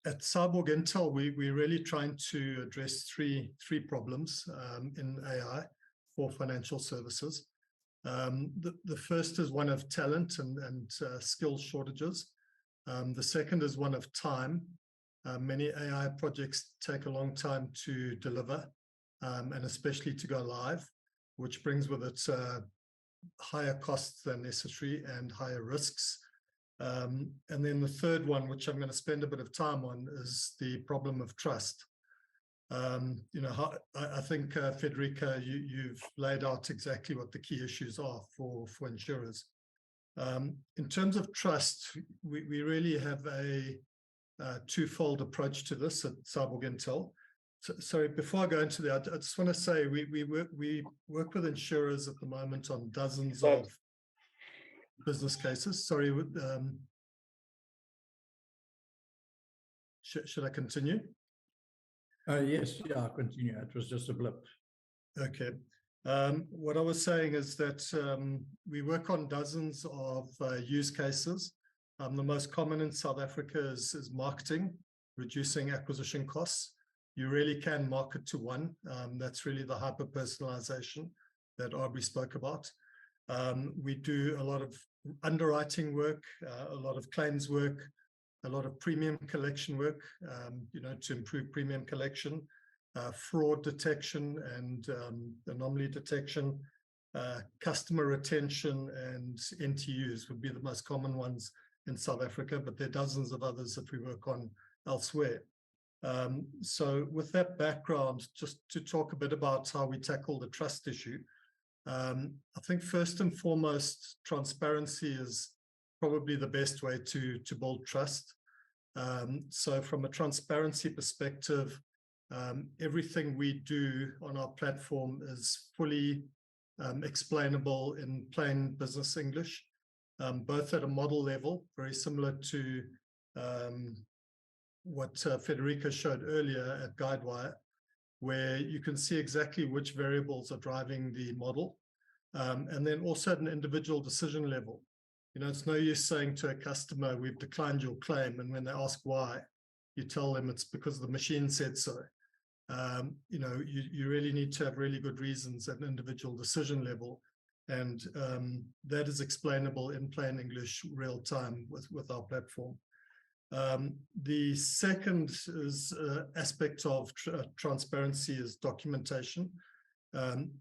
At Cyborg Intel, we're really trying to address three problems in AI for financial services. The first is one of talent and skill shortages. The second is one of time. Many AI projects take a long time to deliver, and especially to go live, which brings with it higher costs than necessary and higher risks. And then the third one, which I'm going to spend a bit of time on, is the problem of trust. I think, Federica, you've laid out exactly what the key issues are for insurers. In terms of trust, we really have a twofold approach to this at Cyborg Intel. So before I go into that, I just want to say we work with insurers at the moment on dozens of business cases. Sorry, should I continue? Yes, continue. It was just a blip. Okay. What I was saying is that we work on dozens of use cases. The most common in South Africa is marketing, reducing acquisition costs. You really can market to one. That's really the hyper-personalization that Aubrey spoke about. We do a lot of underwriting work, a lot of claims work, a lot of premium collection work, to improve premium collection, fraud detection and anomaly detection, customer retention, and NTUs would be the most common ones in South Africa, but there are dozens of others that we work on elsewhere. So with that background, just to talk a bit about how we tackle the trust issue, I think first and foremost, transparency is probably the best way to build trust. So from a transparency perspective, everything we do on our platform is fully explainable in plain business English, both at a model level, very similar to what Federica showed earlier at Guidewire, where you can see exactly which variables are driving the model, and then also at an individual decision level. It's no use saying to a customer, we've declined your claim, and when they ask why, you tell them it's because the machine said so. You really need to have really good reasons at an individual decision level. And that is explainable in plain English real time with our platform. The second is aspect of transparency is documentation.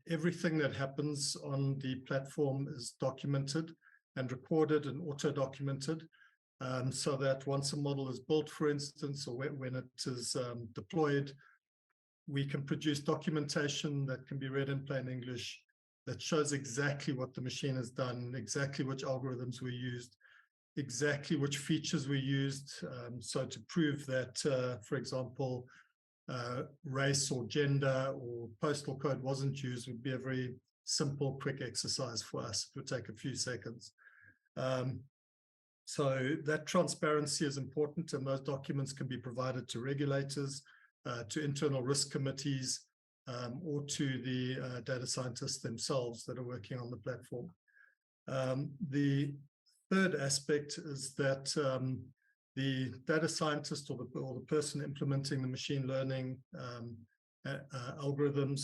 Everything that happens on the platform is documented and recorded and auto-documented, so that once a model is built, for instance, or when it is deployed, we can produce documentation that can be read in plain English that shows exactly what the machine has done, exactly which algorithms were used, exactly which features were used. So to prove that, for example, race or gender or postal code wasn't used would be a very simple, quick exercise for us. It would take a few seconds. So that transparency is important, and those documents can be provided to regulators, to internal risk committees, or to the data scientists themselves that are working on the platform. The third aspect is that the data scientist or the person implementing the machine learning algorithms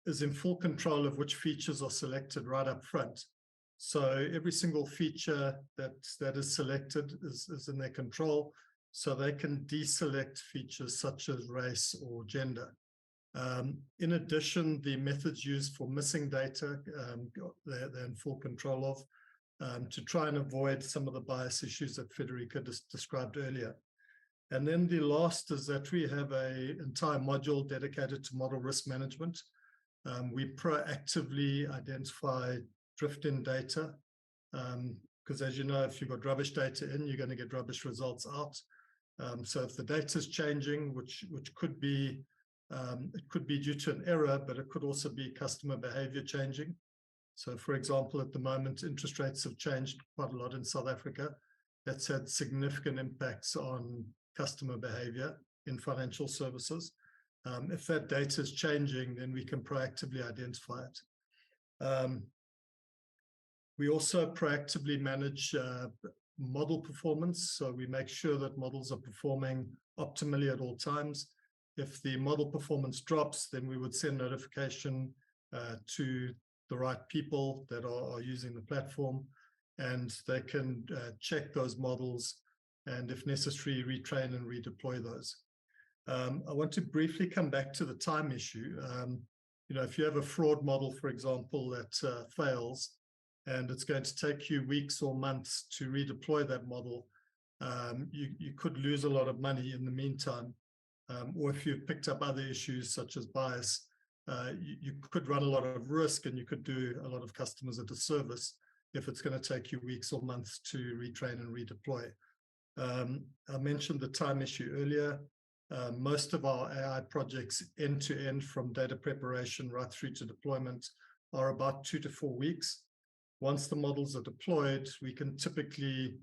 is in full control of which features are selected right up front. So every single feature that is selected is in their control, so they can deselect features such as race or gender. In addition, the methods used for missing data, they're in full control of, to try and avoid some of the bias issues that Federica described earlier. And then the last is that we have an entire module dedicated to model risk management. We proactively identify drift in data, because as you know, if you've got rubbish data in, you're going to get rubbish results out. So if the data is changing, which could be, it could be due to an error, but it could also be customer behavior changing. So for example, at the moment, interest rates have changed quite a lot in South Africa. That's had significant impacts on customer behavior in financial services. If that data is changing, then we can proactively identify it. We also proactively manage model performance. So we make sure that models are performing optimally at all times. If the model performance drops, then we would send notification to the right people that are using the platform, and they can check those models and, if necessary, retrain and redeploy those. I want to briefly come back to the time issue. If you have a fraud model, for example, that fails, and it's going to take you weeks or months to redeploy that model, you could lose a lot of money in the meantime. Or if you've picked up other issues such as bias, you could run a lot of risk, and you could do a lot of customers a disservice if it's going to take you weeks or months to retrain and redeploy. I mentioned the time issue earlier. Most of our AI projects end-to-end, from data preparation right through to deployment, are about 2 to 4 weeks. Once the models are deployed, we can typically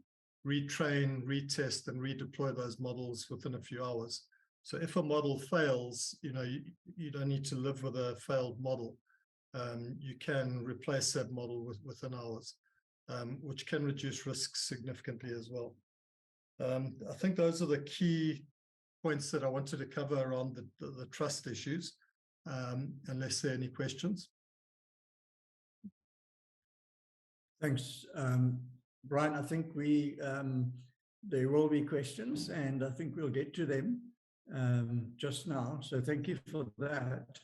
retrain, retest, and redeploy those models within a few hours. So if a model fails, you don't need to live with a failed model. You can replace that model within hours, which can reduce risks significantly as well. I think those are the key points that I wanted to cover around the trust issues, unless there are any questions. Thanks, Bryan. I think there will be questions, and I think we'll get to them just now. So thank you for that.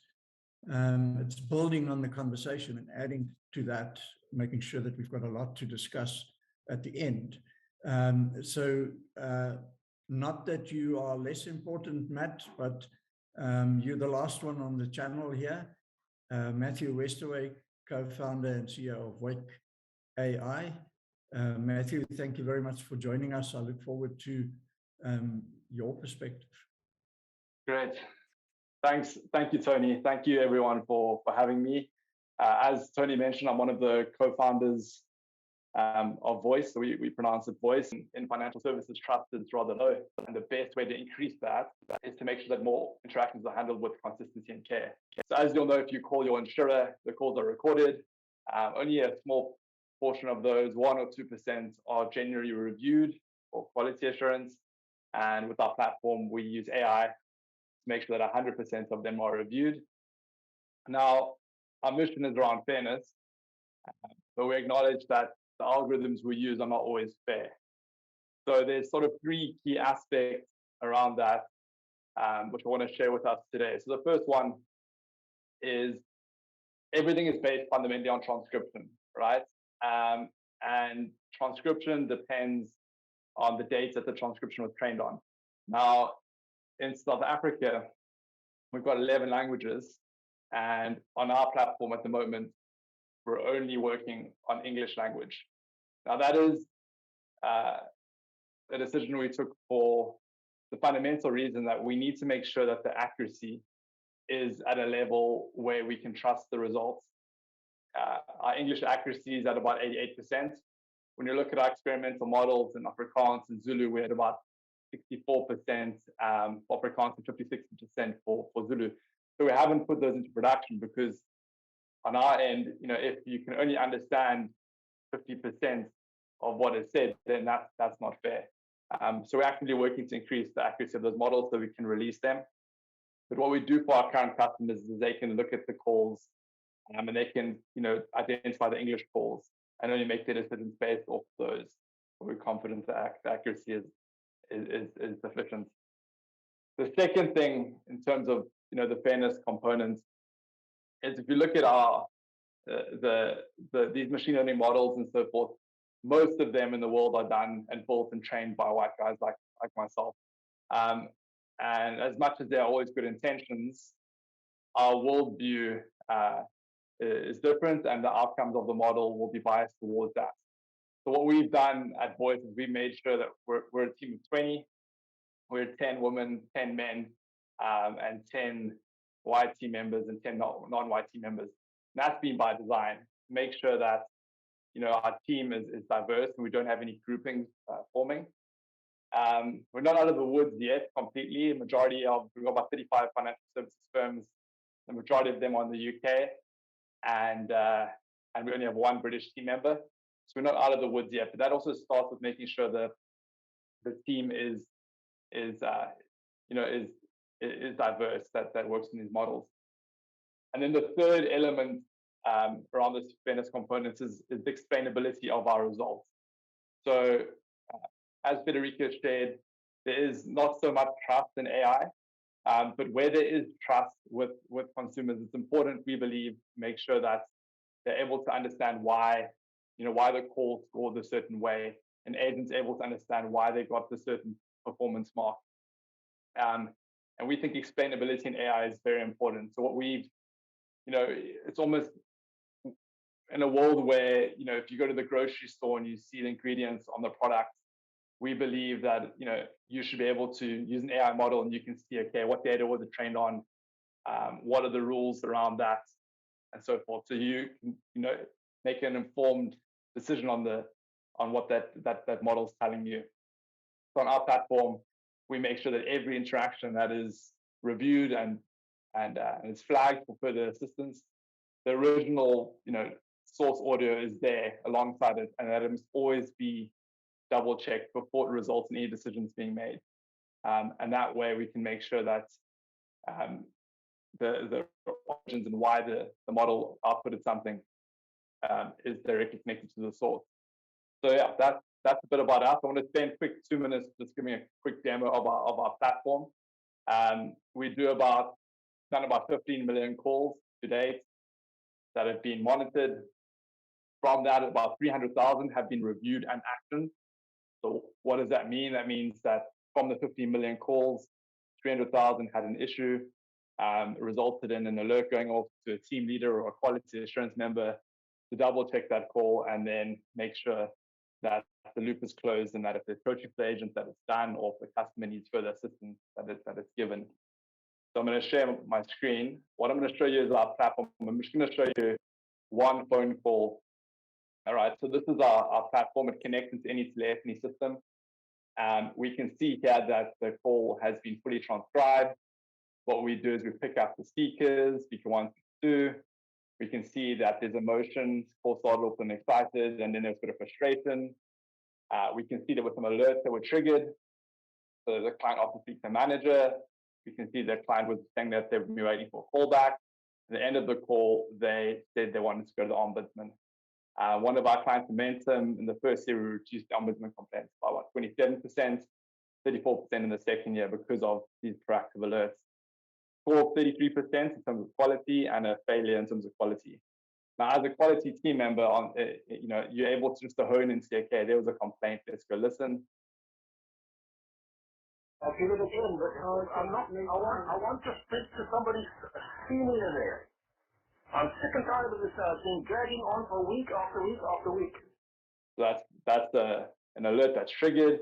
It's building on the conversation and adding to that, making sure that we've got a lot to discuss at the end. Not that you are less important, Matt, but you're the last one on the channel here. Matthew Westaway, co-founder and CEO of Wake AI. Matthew, thank you very much for joining us. I look forward to your perspective. Great. Thanks. Thank you, Tony. Thank you, everyone, for having me. As Tony mentioned, I'm one of the co-founders of Voice. So we pronounce it Voice. In financial services, trust is rather low. And the best way to increase that is to make sure that more interactions are handled with consistency and care. So as you'll know, if you call your insurer, the calls are recorded. Only a small portion of those, 1 or 2%, are genuinely reviewed for quality assurance. And with our platform, we use AI to make sure that 100% of them are reviewed. Now, our mission is around fairness. But we acknowledge that the algorithms we use are not always fair. So there's sort of three key aspects around that, which I want to share with us today. So the first one is everything is based fundamentally on transcription, right? And transcription depends on the dates that the transcription was trained on. Now, in South Africa, we've got 11 languages, and on our platform at the moment, we're only working on English language. Now, that is a decision we took for the fundamental reason that we need to make sure that the accuracy is at a level where we can trust the results. Our English accuracy is at about 88%. When you look at our experimental models in Afrikaans and Zulu, we had about 64% for Afrikaans and 56% for Zulu. So we haven't put those into production because on our end, if you can only understand 50% of what is said, then that's not fair. So we're actively working to increase the accuracy of those models so we can release them. But what we do for our current customers is they can look at the calls and they can, identify the English calls and only make their decisions based off those. We're confident that the accuracy is sufficient. The second thing in terms of the fairness component is if you look at our these machine learning models and so forth, most of them in the world are done and built and trained by white guys like myself. And as much as there are always good intentions, our worldview is different, and the outcomes of the model will be biased towards that. So what we've done at Voice is we made sure that we're a team of 20. We're 10 women, 10 men, and 10 white team members and 10 non-white team members. And that's been by design. Make sure that our team is diverse and we don't have any groupings forming. We're not out of the woods yet completely. We've got about 35 financial services firms. The majority of them are in the UK, and we only have one British team member. So we're not out of the woods yet. But that also starts with making sure that the team is diverse, that works in these models. And then the third element around this fairness components is the explainability of our results. So as Federica shared, there is not so much trust in AI, but where there is trust with consumers, it's important, we believe, to make sure that they're able to understand why the call scored a certain way, and agents able to understand why they got the certain performance mark. And we think explainability in AI is very important. So what it's almost in a world where, if you go to the grocery store and you see the ingredients on the product, we believe that, you should be able to use an AI model and you can see, okay, what data was it trained on? What are the rules around that? And so forth. So you can, make an informed decision on what that model is telling you. So on our platform, we make sure that every interaction that is reviewed and it's flagged for further assistance. The original, source audio is there alongside it, and that it must always be double checked before it results in any decisions being made. And that way we can make sure that the origins and why the model outputted something is directly connected to the source. So yeah, that's a bit about us. I want to spend a quick 2 minutes just giving a quick demo of our platform. We done about 15 million calls to date that have been monitored. From that, about 300,000 have been reviewed and actioned. So what does that mean? That means that from the 15 million calls, 300,000 had an issue, resulted in an alert going off to a team leader or a quality assurance member to double check that call and then make sure that the loop is closed and that if there's coaching for the agent, that it's done, or if the customer needs further assistance, that it's given. So I'm going to share my screen. What I'm going to show you is our platform. I'm just going to show you one phone call. All right, so this is our platform. It connects into any telephony system. We can see here that the call has been fully transcribed. What we do is we pick up the speakers, speaker 1, 2. We can see that there's emotions, call started off and excited, and then there's a bit of frustration. We can see there were some alerts that were triggered. So the client often speaks to the manager. We can see the client was saying that they've been waiting for a callback. At the end of the call, they said they wanted to go to the ombudsman. One of our clients, Momentum, in the first year, we reduced ombudsman complaints by about 27%, 34% in the second year because of these proactive alerts. Score 33% in terms of quality and a failure in terms of quality. Now, as a quality team member, you're able to just hone and say, okay, there was a complaint, let's go listen. I'll give it again, but I want to speak to somebody senior there. I'm sick and tired of this thing dragging on for week after week after week. So that's an alert that's triggered.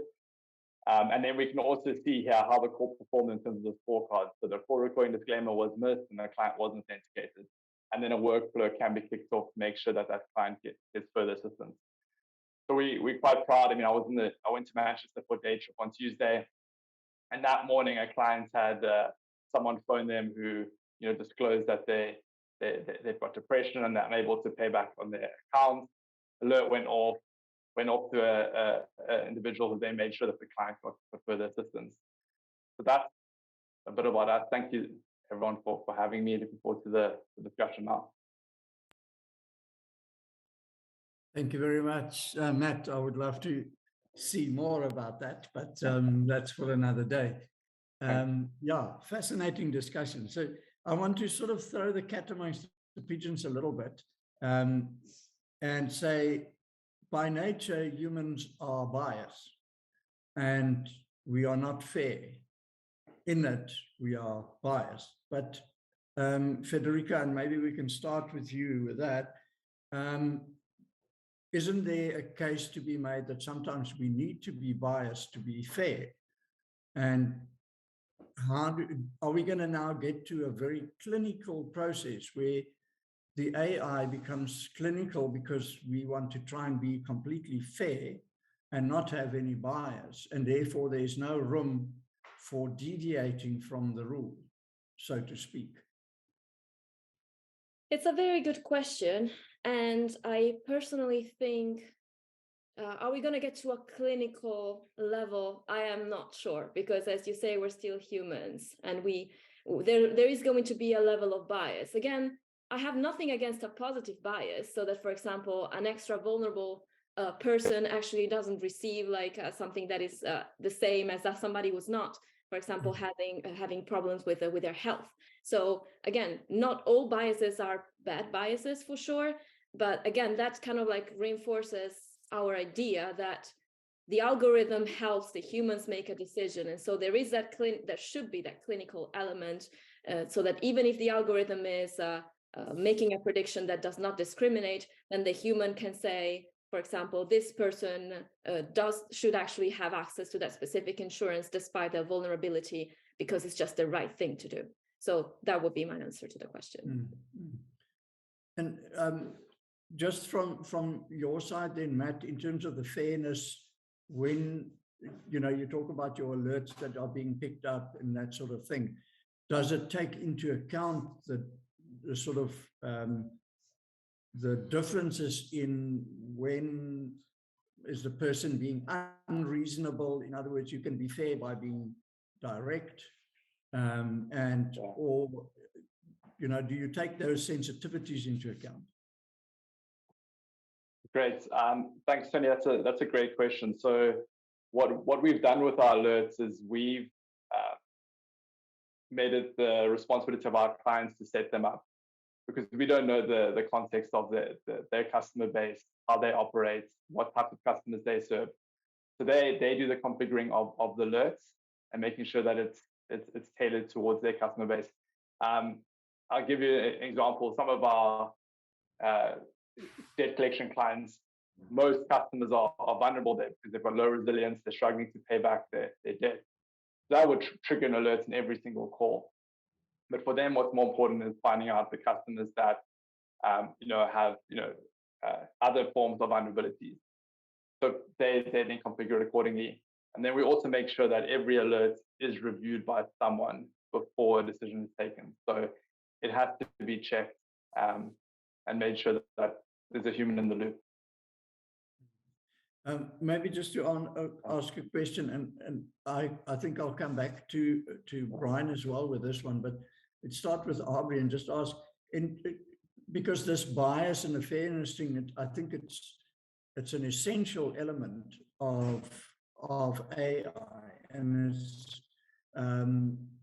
And then we can also see here how the call performed in terms of the scorecard. So the call recording disclaimer was missed and the client wasn't authenticated. And then a workflow can be kicked off to make sure that that client gets further assistance. So we're quite proud. I mean, I went to Manchester for a day trip on Tuesday, and that morning a client had someone phone them who disclosed that they've got depression and they're unable to pay back on their account. Alert went off to an individual who then made sure that the client got further assistance. So that's a bit about that. Thank you, everyone, for having me. Looking forward to the discussion now. Thank you very much, Matt. I would love to see more about that, but that's for another day. Yeah, fascinating discussion. So I want to sort of throw the cat amongst the pigeons a little bit and say, by nature, humans are biased and we are not fair. In it, we are biased. But Federica, and maybe we can start with you with that. Isn't there a case to be made that sometimes we need to be biased to be fair? And are we going to now get to a very clinical process where the AI becomes clinical because we want to try and be completely fair and not have any bias, and therefore there's no room for deviating from the rule, so to speak? It's a very good question. And I personally think, are we going to get to a clinical level? I am not sure, because as you say, we're still humans, and there is going to be a level of bias. Again, I have nothing against a positive bias, so that, for example, an extra vulnerable person actually doesn't receive something that is the same as that somebody who's not, for example, having problems with their health. So again, not all biases are bad biases for sure, but again, that kind of reinforces our idea that the algorithm helps the humans make a decision, and so there is there should be that clinical element, so that even if the algorithm is making a prediction that does not discriminate, then the human can say, for example, this person should actually have access to that specific insurance despite their vulnerability, because it's just the right thing to do. So that would be my answer to the question. And just from your side then, Matt, in terms of the fairness, when you talk about your alerts that are being picked up and that sort of thing, does it take into account the sort of the differences in when is the person being unreasonable? In other words, you can be fair by being direct, or do you take those sensitivities into account? Great, thanks, Tony. That's a great question. So what we've done with our alerts is we've made it the responsibility of our clients to set them up, because we don't know the context of their customer base, how they operate, what type of customers they serve. So they do the configuring of the alerts and making sure that it's tailored towards their customer base. I'll give you an example. Some of our debt collection clients, most customers are vulnerable there because they've got low resilience, they're struggling to pay back their debt. That would trigger an alert in every single call. But for them, what's more important is finding out the customers that have other forms of vulnerabilities. So they then configure it accordingly. And then we also make sure that every alert is reviewed by someone before a decision is taken. So it has to be checked and made sure that there's a human in the loop. Maybe just to ask a question, and I think I'll come back to Bryan as well with this one, but let's start with Aubrey and just ask, because this bias and the fairness thing, I think it's an essential element of AI, and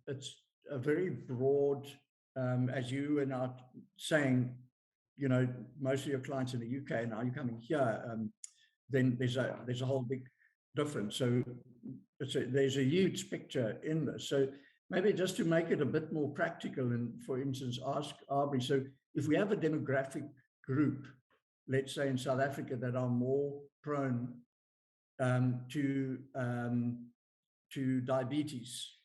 it's a very broad, as you are now saying, you know, most of your clients in the UK, now you're coming here, then there's a whole big difference. So there's a huge picture in this. So maybe just to make it a bit more practical, and for instance, ask Aubrey, so if we have a demographic group, let's say in South Africa, that are more prone to diabetes,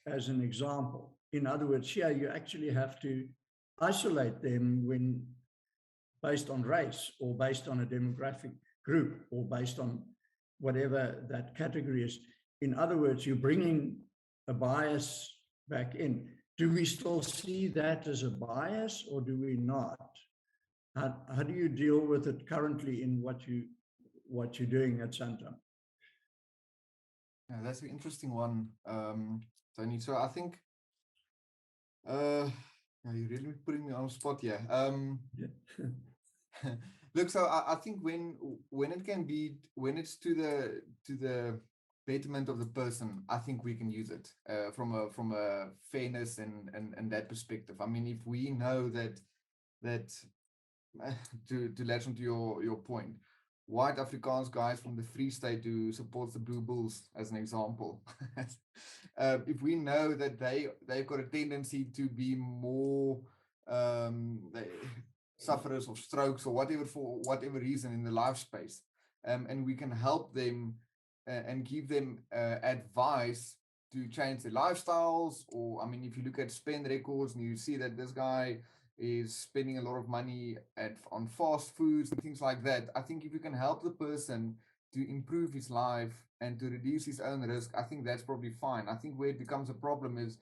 as an example. In other words, here you actually have to isolate them when based on race, or based on a demographic group, or based on whatever that category is. In other words, you're bringing a bias back in. Do we still see that as a bias, or do we not? How do you deal with it currently in what you're doing at Santam? Yeah, that's an interesting one, Tony. So I think you're really putting me on the spot here. Look, so I think when it's to the betterment of the person, I think we can use it from a fairness and that perspective. I mean, if we know that to latch onto your point, white Afrikaans guys from the Free State who supports the Blue Bulls, as an example, if we know that they've got a tendency to be more sufferers of strokes or whatever, for whatever reason in the life space, and we can help them and give them advice to change their lifestyles. Or I mean, if you look at spend records and you see that this guy is spending a lot of money on fast foods and things like that, I think if you can help the person to improve his life and to reduce his own risk, I think that's probably fine. I think where it becomes a problem is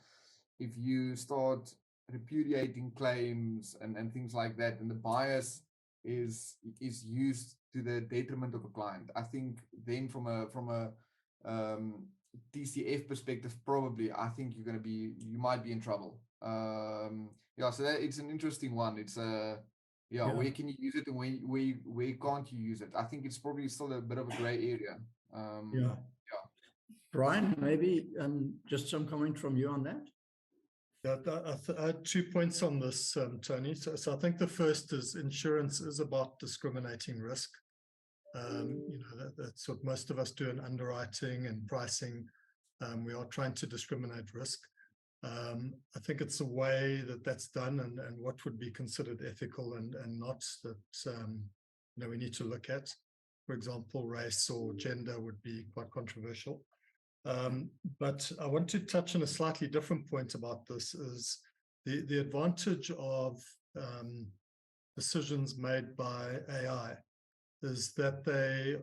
if you start repudiating claims and things like that, and the bias is used to the detriment of a client. I think then from a TCF perspective, probably I think you might be in trouble. Yeah, so it's an interesting one. It's where can you use it, and where can't you use it? I think it's probably still a bit of a gray area. Yeah. Bryan, maybe just some comment from you on that. Yeah, I had 2 points on this, Tony. So I think the first is insurance is about discriminating risk. That's what most of us do in underwriting and pricing. We are trying to discriminate risk. I think it's a way that's done, and what would be considered ethical and not, that we need to look at. For example, race or gender would be quite controversial. But I want to touch on a slightly different point about this, is the advantage of decisions made by AI is that they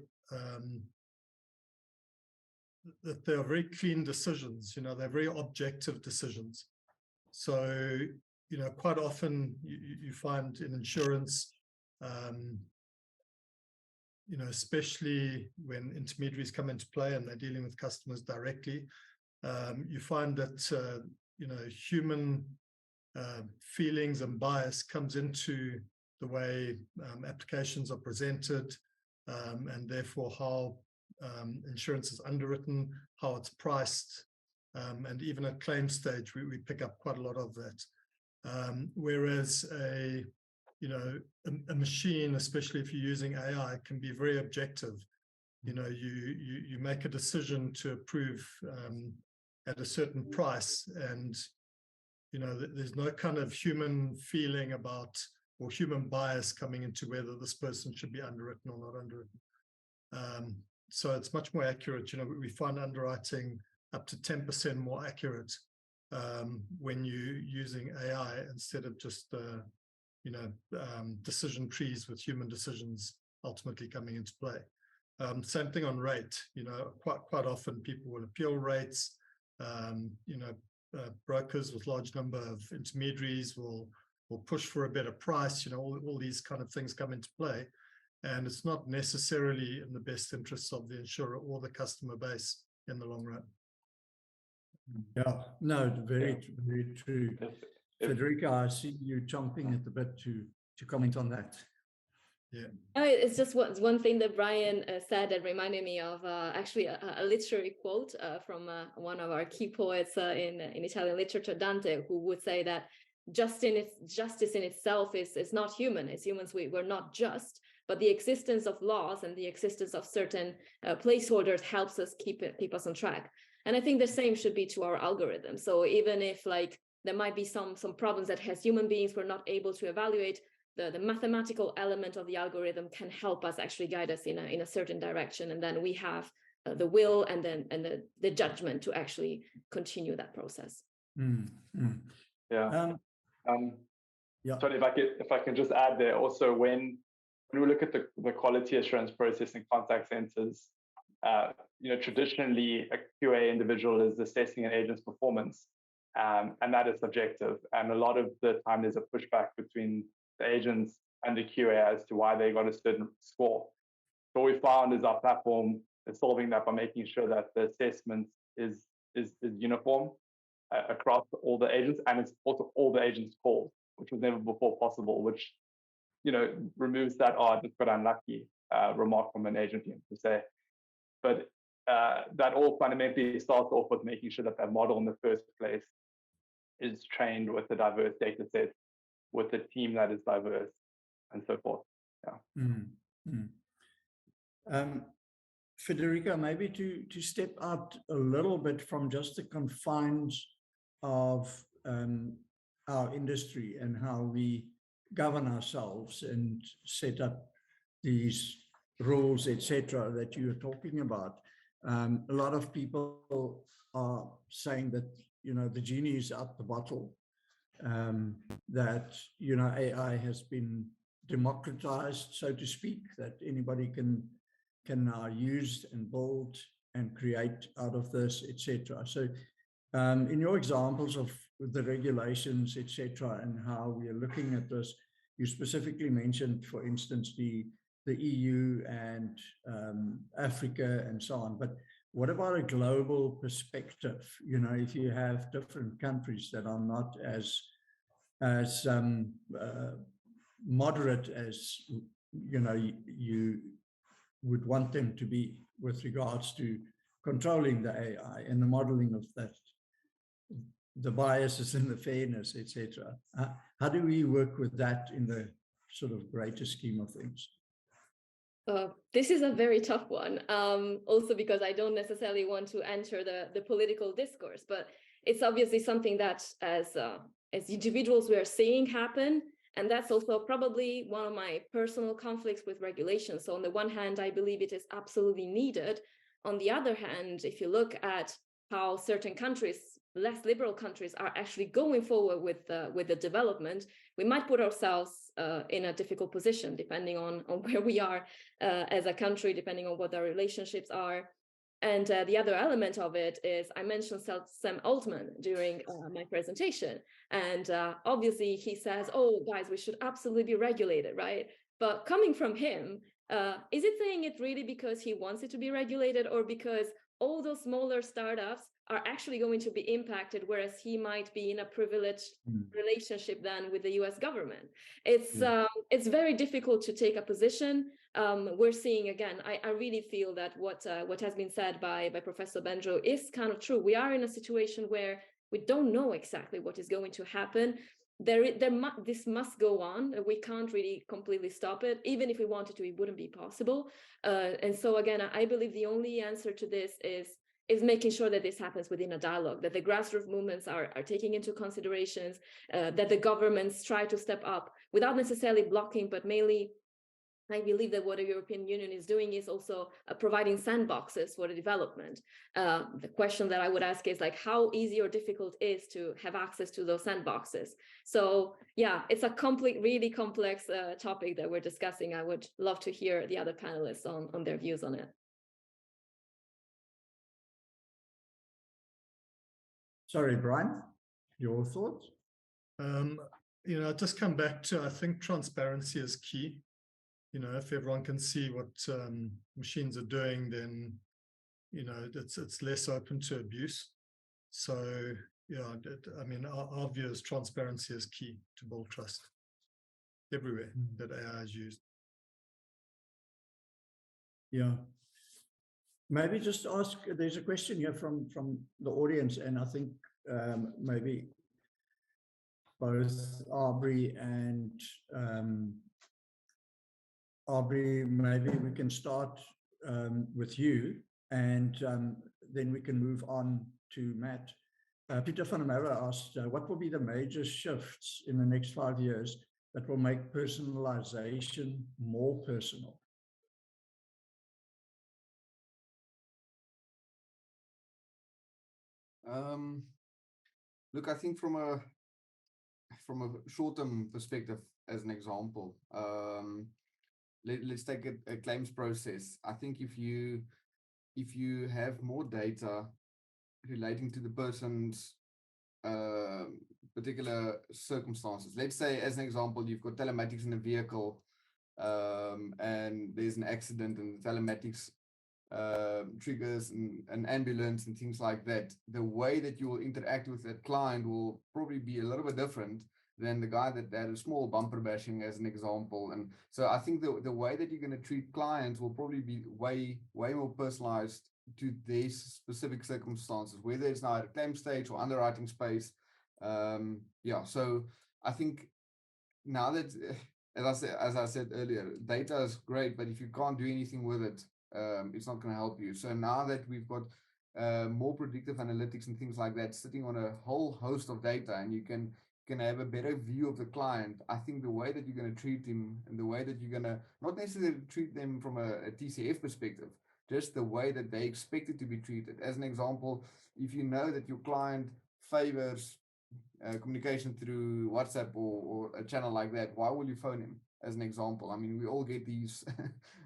are very clean decisions. They're very objective decisions. So, quite often you find in insurance, especially when intermediaries come into play and they're dealing with customers directly, you find that, human feelings and bias comes into the way applications are presented, and therefore how insurance is underwritten, how it's priced, and even at claim stage, we pick up quite a lot of that. Whereas a machine, especially if you're using AI, can be very objective. You make a decision to approve at a certain price, and there's no kind of human feeling about, or human bias coming into whether this person should be underwritten or not underwritten. So it's much more accurate. We find underwriting up to 10% more accurate when you're using AI instead of just decision trees with human decisions ultimately coming into play. Same thing on rate. Quite often people will appeal rates. Brokers with large number of intermediaries will push for a better price. All these kind of things come into play, and it's not necessarily in the best interests of the insurer or the customer base in the long run. Yeah, no, very true. Federica, I see you chomping at the bit to comment on that. Yeah. It's just one thing that Bryan said that reminded me of actually a literary quote from one of our key poets in Italian literature, Dante, who would say that justice in itself is not human. As humans, we're not just, but the existence of laws and the existence of certain placeholders helps us keep us on track. And I think the same should be to our algorithms. So even if like there might be some problems that as human beings we're not able to evaluate, the mathematical element of the algorithm can help us actually guide us in a certain direction, and then we have the will and the judgment to actually continue that process. Yeah. Yeah. Tony, if I can just add there also, when we look at the quality assurance process in contact centers, traditionally a QA individual is assessing an agent's performance, and that is subjective. And a lot of the time there's a pushback between the agents and the QA as to why they got a certain score. So what we found is our platform is solving that by making sure that the assessment is uniform across all the agents, and it's also all the agents calls, which was never before possible, which removes that I just got unlucky remark from an agent team to say. But that all fundamentally starts off with making sure that model in the first place is trained with a diverse data set, with a team that is diverse, and so forth. Yeah. Federica, maybe to step out a little bit from just the confines of our industry and how we govern ourselves and set up these rules, etc., that you're talking about. A lot of people are saying that the genie is out the bottle. That AI has been democratized, so to speak, that anybody can now use and build and create out of this, etc. So in your examples of the regulations, etc., and how we are looking at this, you specifically mentioned, for instance, the EU and Africa and so on. But what about a global perspective? If you have different countries that are not as moderate as you would want them to be with regards to controlling the AI and the modeling of that, the biases and the fairness, etc. How do we work with that in the sort of greater scheme of things? This is a very tough one, also because I don't necessarily want to enter the political discourse, but it's obviously something that as individuals we are seeing happen, and that's also probably one of my personal conflicts with regulation. So on the one hand, I believe it is absolutely needed. On the other hand, if you look at how certain countries, less liberal countries, are actually going forward with the development, we might put ourselves in a difficult position, depending on where we are as a country, depending on what our relationships are. And the other element of it is, I mentioned Sam Altman during my presentation. And obviously he says, oh, guys, we should absolutely be regulated, right? But coming from him, is it saying it really because he wants it to be regulated, or because all those smaller startups are actually going to be impacted, whereas he might be in a privileged relationship then with the US government? It's very difficult to take a position. We're seeing, again, I really feel that what has been said by Professor Benjo is kind of true. We are in a situation where we don't know exactly what is going to happen. This must go on. We can't really completely stop it. Even if we wanted to, it wouldn't be possible. And so again, I believe the only answer to this is making sure that this happens within a dialogue, that the grassroots movements are taking into considerations, that the governments try to step up without necessarily blocking, but mainly, I believe that what the European Union is doing is also providing sandboxes for the development. The question that I would ask is, like, how easy or difficult is to have access to those sandboxes? So yeah, it's a really complex topic that we're discussing. I would love to hear the other panelists on their views on it. Sorry, Bryan, your thoughts? Just come back to, I think transparency is key. If everyone can see what machines are doing, then it's less open to abuse. So yeah, our view is transparency is key to build trust. everywhere that AI is used. Yeah. Maybe just ask, there's a question here from the audience, and I think maybe both Aubrey and Aubrey, maybe we can start with you, and then we can move on to Matt. Peter van der Merwe asked, what will be the major shifts in the next 5 years that will make personalization more personal? Look, I think from a short-term perspective, as an example, let's take a claims process. I think if you have more data relating to the person's particular circumstances, let's say, as an example, you've got telematics in a vehicle, and there's an accident, and the telematics triggers an ambulance and things like that. The way that you will interact with that client will probably be a little bit different than the guy that had a small bumper bashing, as an example. And so I think the way that you're going to treat clients will probably be way more personalized to their specific circumstances, whether it's now at a claim stage or underwriting space. Yeah, so I think now that, as I said earlier, data is great, but if you can't do anything with it, it's not going to help you. So now that we've got more predictive analytics and things like that sitting on a whole host of data, and you can have a better view of the client, I think the way that you're going to treat him, and the way that you're going to not necessarily treat them from a TCF perspective, just the way that they expect it to be treated. As an example, if you know that your client favors communication through WhatsApp or a channel like that, why will you phone him, as an example? I mean, we all get these,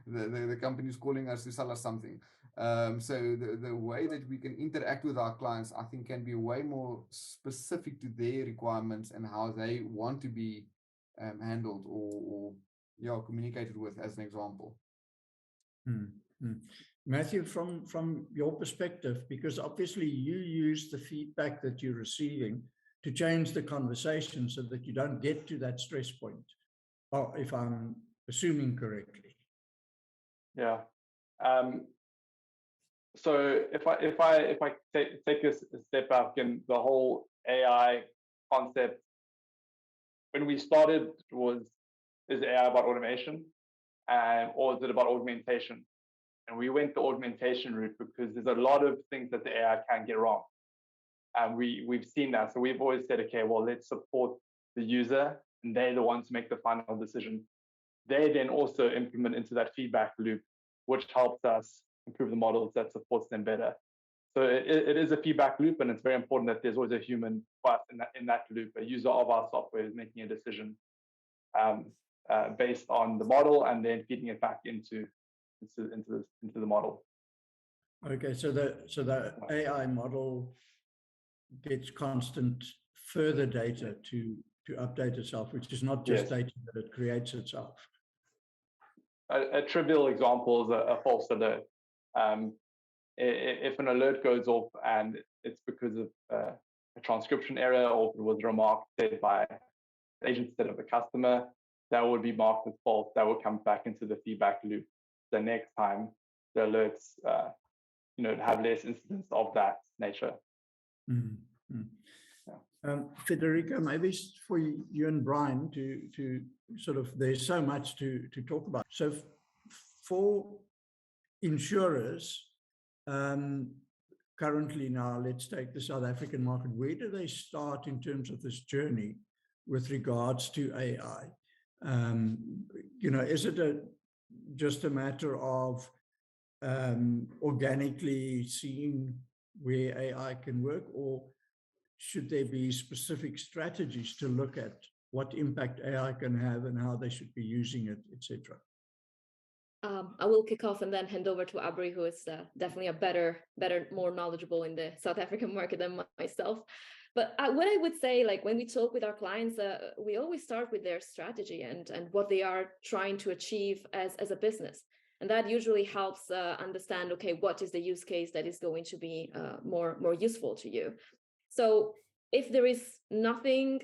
the companies calling us to sell us something. So the way that we can interact with our clients, I think, can be way more specific to their requirements and how they want to be handled or communicated with, as an example. Matthew, from your perspective, because obviously you use the feedback that you're receiving to change the conversation so that you don't get to that stress point, or if I'm assuming correctly. Yeah. So if I take a step back, in the whole AI concept, when we started, is AI about automation, or is it about augmentation? And we went the augmentation route because there's a lot of things that the AI can get wrong. And we've seen that. So we've always said, okay, well, let's support the user, and they're the ones who make the final decision. They then also implement into that feedback loop, which helps us improve the models that supports them better. So it is a feedback loop, and it's very important that there's always a human part in that loop. A user of our software is making a decision based on the model, and then feeding it back into the model. Okay, so the AI model gets constant further data to update itself, which is not just data that it creates itself. A trivial example is a false alert. If an alert goes off and it's because of a transcription error, or if it was a remark said by the agent instead of a customer, that would be marked as false. That would come back into the feedback loop. The next time the alerts, have less incidents of that nature. Mm-hmm. Yeah. Federica, maybe for you and Bryan to sort of, there's so much to talk about. So for insurers, currently now, let's take the South African market, where do they start in terms of this journey with regards to AI? Is it just a matter of organically seeing where AI can work, or should there be specific strategies to look at what impact AI can have and how they should be using it, etc.? I will kick off and then hand over to Aubrey, who is definitely a better, more knowledgeable in the South African market than myself. But what I would say, like when we talk with our clients, we always start with their strategy and what they are trying to achieve as a business. And that usually helps understand, okay, what is the use case that is going to be more useful to you? So if there is nothing,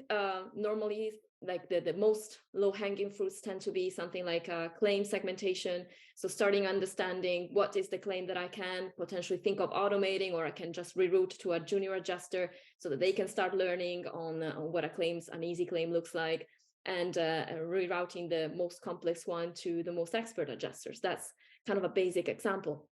normally like the most low-hanging fruits tend to be something like claim segmentation. So starting understanding what is the claim that I can potentially think of automating, or I can just reroute to a junior adjuster so that they can start learning on what an easy claim looks like, and rerouting the most complex one to the most expert adjusters. That's kind of a basic example.